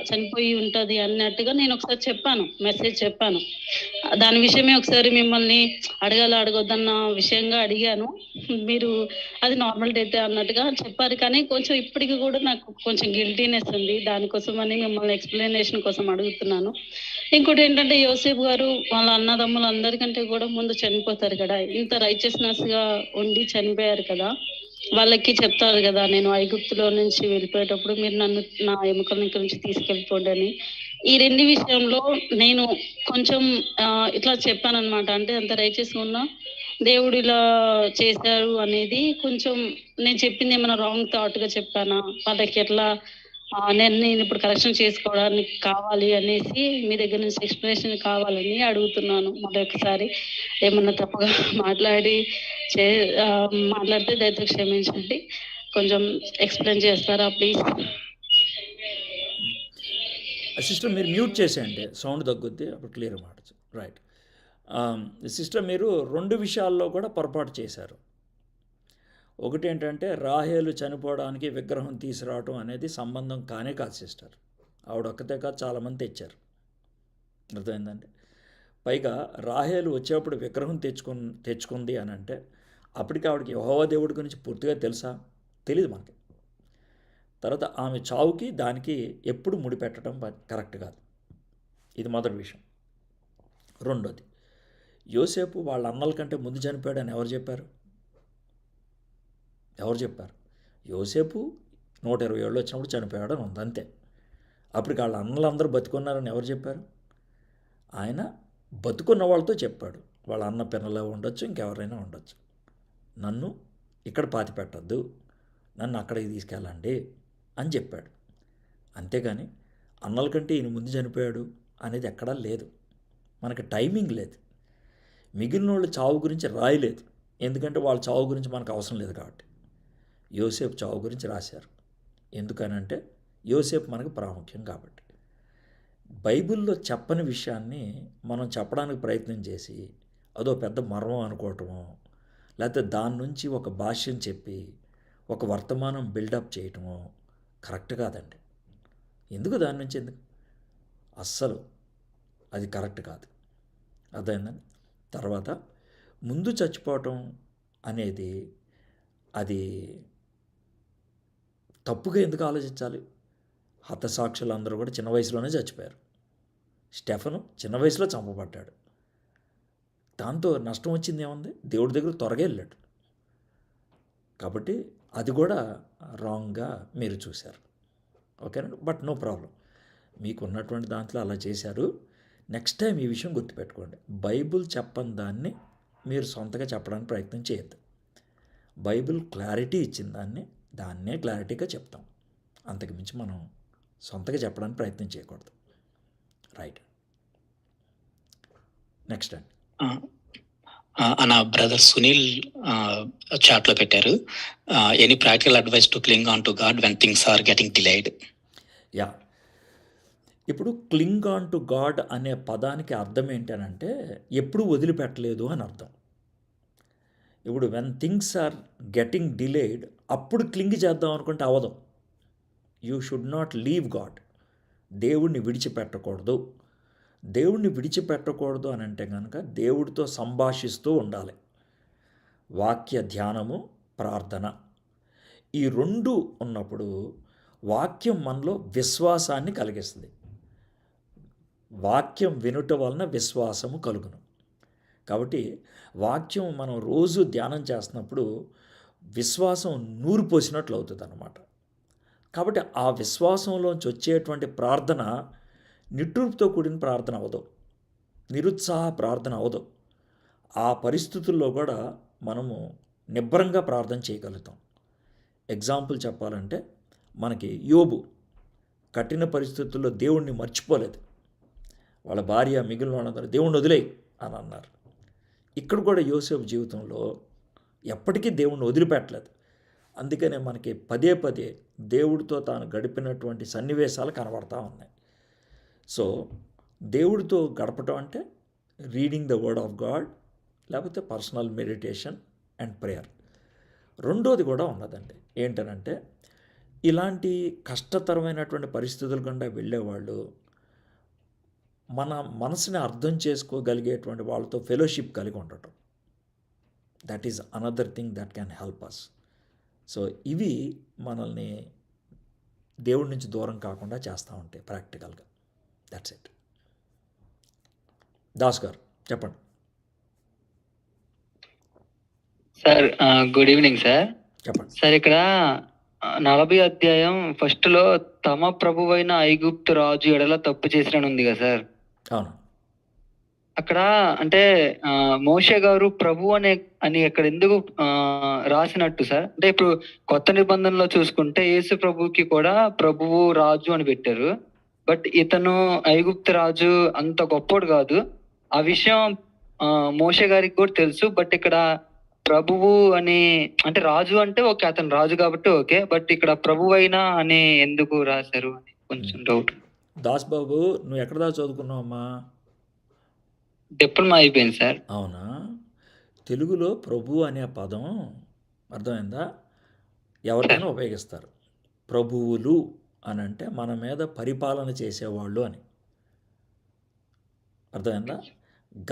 చనిపోయి ఉంటది అన్నట్టుగా నేను ఒకసారి చెప్పాను. మెసేజ్ చెప్పాను. దాని విషయమే ఒకసారి మిమ్మల్ని అడగొద్దన్న విషయంగా అడిగాను. మీరు అది నార్మల్ డెత్ అన్నట్టుగా చెప్పారు. కానీ కొంచెం ఇప్పటికి కూడా నాకు కొంచెం గిల్టీనెస్ ఉంది. దానికోసమని మిమ్మల్ని ఎక్స్‌ప్లనేషన్ కోసం అడుగుతున్నాను. ఇంకోటేంటంటే యోసేపు గారు వాళ్ళ అన్నదమ్ములందరికంటే కూడా ముందు చనిపోతారు కదా! ఇంత రైచియస్‌నెస్‌గా ఉండి చనిపోయారు కదా! వాళ్ళకి చెప్తారు కదా! నేను ఐగుప్తులో నుంచి వెళ్ళిపోయేటప్పుడు మీరు నన్ను నా ఎముకల నుంచి తీసుకెళ్ళిపోండి అని. ఈ 2 విషయంలో నేను కొంచెం ఇట్లా చెప్పాననమాట. అంటే అంత రైచియస్‌గా ఉన్నా దేవుడు ఇలా చేశారు అనేది కొంచెం నేను చెప్పింది ఏమైనా రాంగ్ థాట్‌గా చెప్పానా? వాళ్ళకి ఎట్లా నేను ఇప్పుడు కరెక్షన్ చేసుకోవడానికి కావాలి అనేసి మీ దగ్గర నుంచి ఎక్స్‌ప్లనేషన్ కావాలని అడుగుతున్నాను. మరొకసారి ఏమన్నా తప్పుగా మాట్లాడి మాట్లాడితే దయతో క్షమించండి. కొంచెం ఎక్స్‌ప్లెయిన్ చేస్తారా ప్లీజ్? సిస్టర్ మీరు మ్యూట్ చేసేయండి, సౌండ్ తగ్గుద్ది, అప్పుడు క్లియర్గా మాట్లాడచ్చు. రైట్. సిస్టర్ మీరు 2 విషయాల్లో కూడా పొరపాటు చేశారు. ఒకటి ఏంటంటే రాహేలు చనిపోవడానికి విగ్రహం తీసుకురావటం అనేది సంబంధం కానే కాదు సిస్టర్. ఆవిడ ఒక్కతే కాదు, చాలామంది తెచ్చారు. అర్థమైందండి. పైగా రాహేలు వచ్చేప్పుడు విగ్రహం తెచ్చుకుంది అని అంటే అప్పటికి ఆవిడకి యెహోవా దేవుడి గురించి పూర్తిగా తెలుసా? తెలియదు మనకి. తర్వాత ఆమె చావుకి దానికి ఎప్పుడు ముడిపెట్టడం కరెక్ట్ కాదు. ఇది మొదటి విషయం. రెండోది, యోసేపు వాళ్ళ అన్నల కంటే ముందు చనిపోయాడని ఎవరు చెప్పారు? యోసేపు 120 ఏళ్ళు వచ్చినప్పుడు చనిపోయాడని ఉంది, అంతే. అప్పటికి వాళ్ళ అన్నలందరూ బతికున్నారని ఎవరు చెప్పారు? ఆయన బతుకున్న వాళ్ళతో చెప్పాడు. వాళ్ళ అన్న పిల్లలు ఉండొచ్చు, ఇంకెవరైనా ఉండొచ్చు. నన్ను ఇక్కడ పాతి పెట్టద్దు, నన్ను అక్కడికి తీసుకెళ్ళండి అని చెప్పాడు. అంతేగాని అన్నల కంటే ఈయన ముందు చనిపోయాడు అనేది ఎక్కడా లేదు. మనకి టైమింగ్ లేదు. మిగిలిన వాళ్ళు చావు గురించి రాయలేదు, ఎందుకంటే వాళ్ళ చావు గురించి మనకు అవసరం లేదు కాబట్టి. యోసేపు చావు గురించి రాశారు. ఎందుకనంటే యోసేపు మనకు ప్రాముఖ్యం కాబట్టి. బైబిల్లో చెప్పని విషయాన్ని మనం చెప్పడానికి ప్రయత్నం చేసి అదో పెద్ద మర్మం అనుకోవటమో, లేకపోతే దాని నుంచి ఒక భాష్యం చెప్పి ఒక వర్తమానం బిల్డప్ చేయటమో కరెక్ట్ కాదండి. ఎందుకు దాని నుంచి అస్సలు అది కరెక్ట్ కాదు. అర్థమైందండి. తర్వాత ముందు చచ్చిపోవటం అనేది అది తప్పుగా ఎందుకు ఆలోచించాలి? హతసాక్షులు అందరూ కూడా చిన్న వయసులోనే చచ్చిపోయారు. స్టెఫను చిన్న వయసులో చంపబడ్డాడు. దాంతో నష్టం వచ్చింది ఏముంది? దేవుడి దగ్గర త్వరగా వెళ్ళాడు. కాబట్టి అది కూడా రాంగ్గా మీరు చూశారు. ఓకేనండి. బట్ నో ప్రాబ్లం, మీకు ఉన్నటువంటి దాంట్లో అలా చేశారు. నెక్స్ట్ టైం ఈ విషయం గుర్తుపెట్టుకోండి. బైబిల్ చెప్పని దాన్ని మీరు సొంతగా చెప్పడానికి ప్రయత్నం చేయొద్దు. బైబిల్ క్లారిటీ ఇచ్చిన దాన్నే క్లారిటీగా చెప్తాం. అంతకు మించి మనం సొంతగా చెప్పడానికి ప్రయత్నం చేయకూడదు. రైట్. నెక్స్ట్ అండి. నా బ్రదర్ సునీల్ చాట్లో పెట్టారు, any practical advice to cling on to God when things are getting delayed. Yeah, ఇప్పుడు క్లింగ్ ఆన్ టు గాడ్ అనే పదానికి అర్థం ఏంటనంటే ఎప్పుడు వదిలిపెట్టలేదు అని అర్థం. ఇప్పుడు when things are getting delayed అప్పుడు క్లింగ్ చేద్దాం అనుకుంటే అవ్వదు. You should not leave God. దేవుణ్ణి విడిచిపెట్టకూడదు. దేవుణ్ణి విడిచిపెట్టకూడదు అని అంటే కనుక దేవుడితో సంభాషిస్తూ ఉండాలి. వాక్య ధ్యానము, ప్రార్థన, ఈ 2 ఉన్నప్పుడు వాక్యం మనలో విశ్వాసాన్ని కలిగిస్తుంది. వాక్యం వినుట వలన విశ్వాసము కలుగును. కాబట్టి వాక్యం మనం రోజు ధ్యానం చేస్తున్నప్పుడు విశ్వాసం నూరు పోసినట్లు అవుతుంది అన్నమాట. కాబట్టి ఆ విశ్వాసంలోంచి వచ్చేటువంటి ప్రార్థన నిట్టూర్పుతో కూడిన ప్రార్థన అవ్వదు, నిరుత్సాహ ప్రార్థన అవ్వదు. ఆ పరిస్థితుల్లో కూడా మనము నిబ్బరంగా ప్రార్థన చేయగలుగుతాం. ఎగ్జాంపుల్ చెప్పాలంటే మనకి యోబు కఠిన పరిస్థితుల్లో దేవుణ్ణి మర్చిపోలేదు. వాళ్ళ భార్య మిగిలిన వాళ్ళందరూ దేవుణ్ణి వదిలేయి అని అన్నారు. ఇక్కడ కూడా యోసేపు జీవితంలో ఎప్పటికీ దేవుణ్ణి వదిలిపెట్టలేదు. అందుకనే మనకి పదే పదే దేవుడితో తాను గడిపినటువంటి సన్నివేశాలు కనబడతా ఉన్నాయి. సో దేవుడితో గడపటం అంటే reading the word of God, లేకపోతే పర్సనల్ మెడిటేషన్ అండ్ ప్రేయర్. రెండోది కూడా ఉన్నదండి. ఏంటనంటే ఇలాంటి కష్టతరమైనటువంటి పరిస్థితుల గుండా వెళ్ళేవాళ్ళు మన మనసుని అర్థం చేసుకోగలిగేటువంటి వాళ్ళతో ఫెలోషిప్ కలిగి ఉండటం. That is another thing that can help us. So ఇవి మనల్ని దేవుడి నుంచి దూరం కాకుండా చేస్తూ ఉంటాయి ప్రాక్టికల్గా. That's it. దాస్ గారు చెప్పండి. Sir good evening sir. చెప్పండి. సార్ ఇక్కడ 40 అధ్యాయం ఫస్ట్ లో తమ ప్రభువైన ఐగుప్తు రాజు ఎడల తప్పు చేసినని ఉంది కదా సార్. అవును. అక్కడ అంటే మోషే గారు ప్రభు అని అక్కడ ఎందుకు రాసినట్టు సార్? అంటే ఇప్పుడు కొత్త నిబంధనలో చూసుకుంటే యేసు ప్రభుకి కూడా ప్రభువు రాజు అని పెట్టారు. బట్ ఇతను ఐగుప్తు రాజు అంత గొప్పోడు కాదు. ఆ విషయం మోషే గారికి కూడా తెలుసు. బట్ ఇక్కడ ప్రభువు అని అంటే రాజు అంటే ఓకే, అతను రాజు కాబట్టి ఓకే, బట్ ఇక్కడ ప్రభువు అయినా అని ఎందుకు రాశారు అని కొంచెం డౌట్. దాస్ బాబు, నువ్వు ఎక్కడ దాకా చదువుకున్నావమ్మా? డిప్లొమా అయిపోయింది సార్. అవునా? తెలుగులో ప్రభు అనే పదం అర్థమైందా? ఎవరికైనా ఉపయోగిస్తారు. ప్రభువులు అని అంటే మన మీద పరిపాలన చేసేవాళ్ళు అని. అర్థమైందా?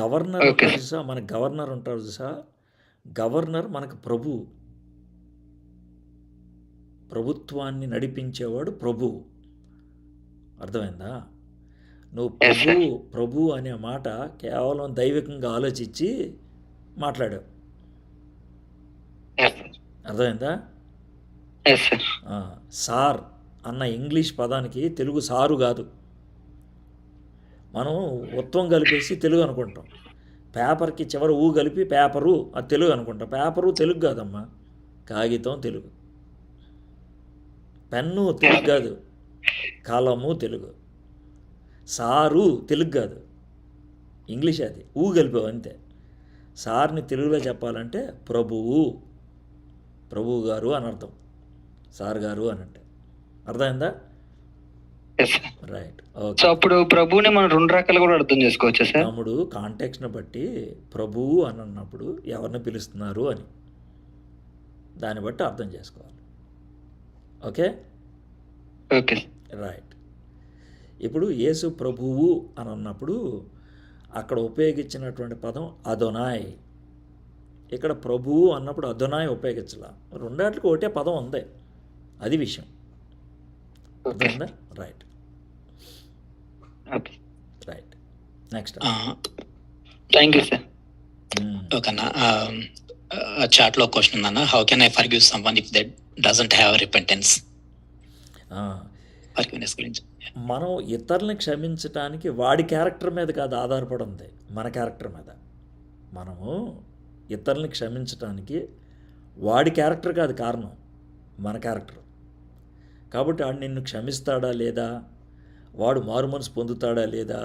Governor Okay. చూసా, మన గవర్నర్ ఉంటారు చూసా, గవర్నర్ మనకు ప్రభుత్వాన్ని నడిపించేవాడు ప్రభువు. అర్థమైందా? నువ్వు Yes, sir. ప్రభు అనే మాట కేవలం దైవికంగా ఆలోచించి మాట్లాడావు. Yes, sir. అర్థమైందా? Yes, sir. సార్ అన్న ఇంగ్లీష్ పదానికి తెలుగు సారు కాదు. మనం ఉత్వం కలిపేసి తెలుగు అనుకుంటాం. పేపర్కి చివరి ఊ కలిపి పేపరు, అది తెలుగు అనుకుంటాం. పేపరు తెలుగు కాదమ్మా, కాగితం తెలుగు. పెన్ను తెలుగు కాదు, కలము తెలుగు. సారు తెలుగు కాదు, ఇంగ్లీష్. అది ఊ కలిపావు అంతే. సార్ని తెలుగులో చెప్పాలంటే ప్రభువు గారు అని అర్థం. సార్ గారు అని అంటే అర్థమైందా? Yes, sir. Right. So okay. అప్పుడు ప్రభువుని మనం 2 రకాలు కూడా అర్థం చేసుకోవచ్చా సార్? తమ్ముడు, కాంటెక్స్ట్ని బట్టి ప్రభువు అని అన్నప్పుడు ఎవరిని పిలుస్తున్నారు అని దాన్ని బట్టి అర్థం చేసుకోవాలి. Okay, okay. రైట్. ఇప్పుడు యేసు ప్రభువు అని అన్నప్పుడు అక్కడ ఉపయోగించినటువంటి పదం అదోనాయ్. ఇక్కడ ప్రభువు అన్నప్పుడు అదోనాయ్ ఉపయోగించాల. రెండాటికి ఒకటే పదం ఉంది, అది విషయం. ఓకే. అర్థమైందా? Right, okay. Right. Next. Thank you sir. ఓకేనా? చాట్ లో క్వశ్చన్ ఉందన్న, how can I forgive someone if they doesn't have repentance? Forgiveness గురించి. మనం ఇతరులని క్షమించటానికి వాడి క్యారెక్టర్ మీద కాదు ఆధారపడి ఉంది, మన క్యారెక్టర్ మీద. మనము ఇతరులని క్షమించటానికి వాడి క్యారెక్టర్ కాదు కారణం, మన క్యారెక్టర్. కాబట్టి వాడు నిన్ను క్షమిస్తాడా లేదా, వాడు మారు మనసు పొందుతాడా లేదా,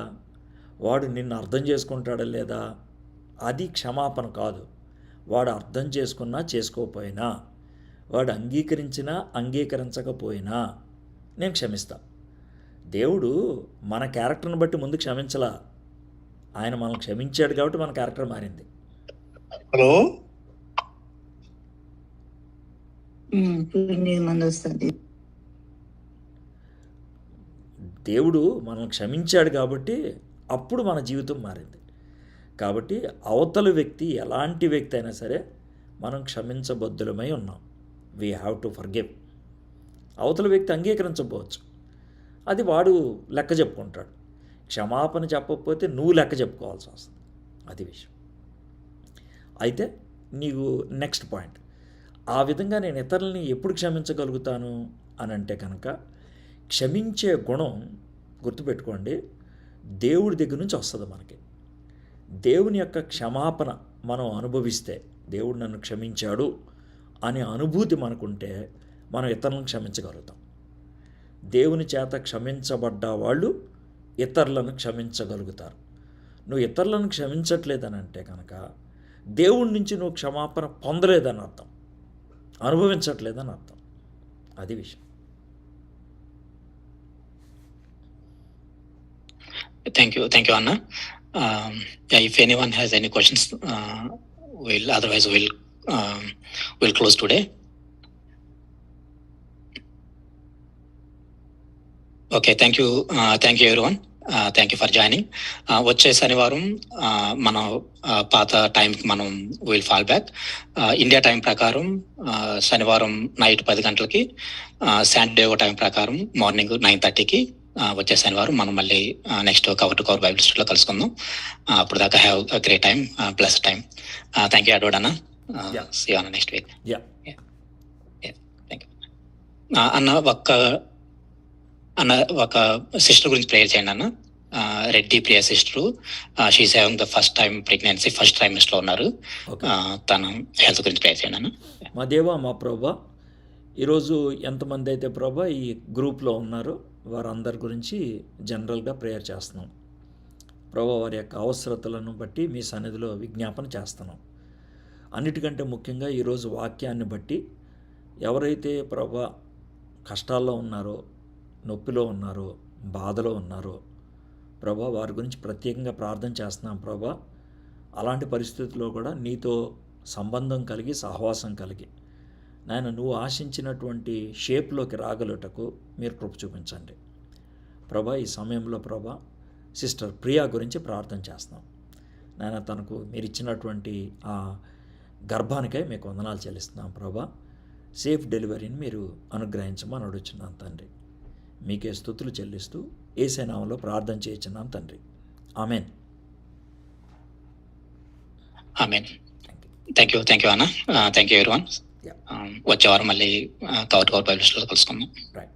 వాడు నిన్ను అర్థం చేసుకుంటాడా లేదా, అది క్షమాపణ కాదు. వాడు అర్థం చేసుకున్నా చేసుకోకపోయినా, వాడు అంగీకరించినా అంగీకరించకపోయినా నేను క్షమిస్తా. దేవుడు మన క్యారెక్టర్ని బట్టి ముందు క్షమించలా, ఆయన మనల్ని క్షమించాడు కాబట్టి మన క్యారెక్టర్ మారింది. హలో, మంది వస్తుంది. దేవుడు మనల్ని క్షమించాడు కాబట్టి అప్పుడు మన జీవితం మారింది. కాబట్టి అవతల వ్యక్తి ఎలాంటి వ్యక్తి అయినా సరే మనం క్షమించబద్దులమై ఉన్నాం. We have to forgive. అవతల వ్యక్తి అంగీకరించకపోవచ్చు, అది వాడు లెక్క చెప్పుకుంటాడు. క్షమాపణ చెప్పకపోతే నువ్వు లెక్క చెప్పుకోవాల్సి వస్తుంది, అది విషయం. అయితే నీకు నెక్స్ట్ పాయింట్, ఆ విధంగా నేను ఇతరులని ఎప్పుడు క్షమించగలుగుతాను అని అంటే కనుక, క్షమించే గుణం గుర్తుపెట్టుకోండి, దేవుడి దగ్గర నుంచి వస్తుంది మనకి. దేవుని యొక్క క్షమాపణ మనం అనుభవిస్తే, దేవుడు నన్ను క్షమించాడు అనే అనుభూతి మనకుంటే మనం ఇతరులను క్షమించగలుగుతాం. దేవుని చేత క్షమించబడ్డ వాళ్ళు ఇతరులను క్షమించగలుగుతారు. నువ్వు ఇతరులను క్షమించట్లేదని అంటే కనుక దేవుడి నుంచి నువ్వు క్షమాపణ పొందలేదని అర్థం, అనుభవించట్లేదని అర్థం. అది విషయం. థ్యాంక్ యూ అన్న. If anyone has any questions, otherwise we'll close today. Okay, thank you everyone. Thank you for joining. వచ్చే శనివారం మన పాత టైంకి మనం will fall back. India time ప్రకారం శనివారం నైట్ 10 గంటలకి, శాన్ డియేగో టైం ప్రకారం మార్నింగ్ 9:30కి వచ్చే శనివారం మనం మళ్ళీ next cover to cover Bible స్టడీలో కలుసుకుందాం. అప్పుడు దాకా have a great time, plus time. Thank you Edward అన్న. సీ యూ అన్న నెక్స్ట్ వీక్. థ్యాంక్ యూ అన్న. ఒక సిస్టర్ గురించి ప్రేయర్ చేయండి అన్న. Reddy Priya sister, she's having the first time pregnancy, first ట్రైమిస్టర్లో ఉన్నారు. తన హెల్త్ గురించి ప్రేయర్ చేయండి అన్న. మా దేవా, మా ప్రభా, ఈరోజు ఎంతమంది అయితే ప్రభా ఈ గ్రూప్లో ఉన్నారో వారందరి గురించి జనరల్గా ప్రేయర్ చేస్తున్నాం ప్రభా. వారి యొక్క అవసరతలను బట్టి మీ సన్నిధిలో విజ్ఞాపన చేస్తున్నాం. అన్నిటికంటే ముఖ్యంగా ఈరోజు వాక్యాన్ని బట్టి ఎవరైతే ప్రభా కష్టాల్లో ఉన్నారో, నొప్పిలో ఉన్నారో, బాధలో ఉన్నారో ప్రభా, వారి గురించి ప్రత్యేకంగా ప్రార్థన చేస్తున్నాం ప్రభా. అలాంటి పరిస్థితుల్లో కూడా నీతో సంబంధం కలిగి, సహవాసం కలిగి నాయన నువ్వు ఆశించినటువంటి షేప్లోకి రాగలుటకు మీరు కృప చూపించండి ప్రభా. ఈ సమయంలో ప్రభా సిస్టర్ ప్రియా గురించి ప్రార్థన చేస్తున్నాం నాయన. తనకు మీరు ఇచ్చినటువంటి ఆ గర్భానికై మీకు వందనాలు చెల్లిస్తున్నాం ప్రభా. సేఫ్ డెలివరీని మీరు అనుగ్రహించమని అడుగుచున్నాం తండ్రి. మీకే స్తుతులు చెల్లిస్తూ యేసు నామములో ప్రార్థన చేయించున్నాం తండ్రి. ఆమెన్. థ్యాంక్ యూ అన్న. Thank you everyone. వచ్చే వారం మళ్ళీ కవర్ బైబిల్ స్టడీలో కలుసుకుందాం. రైట్.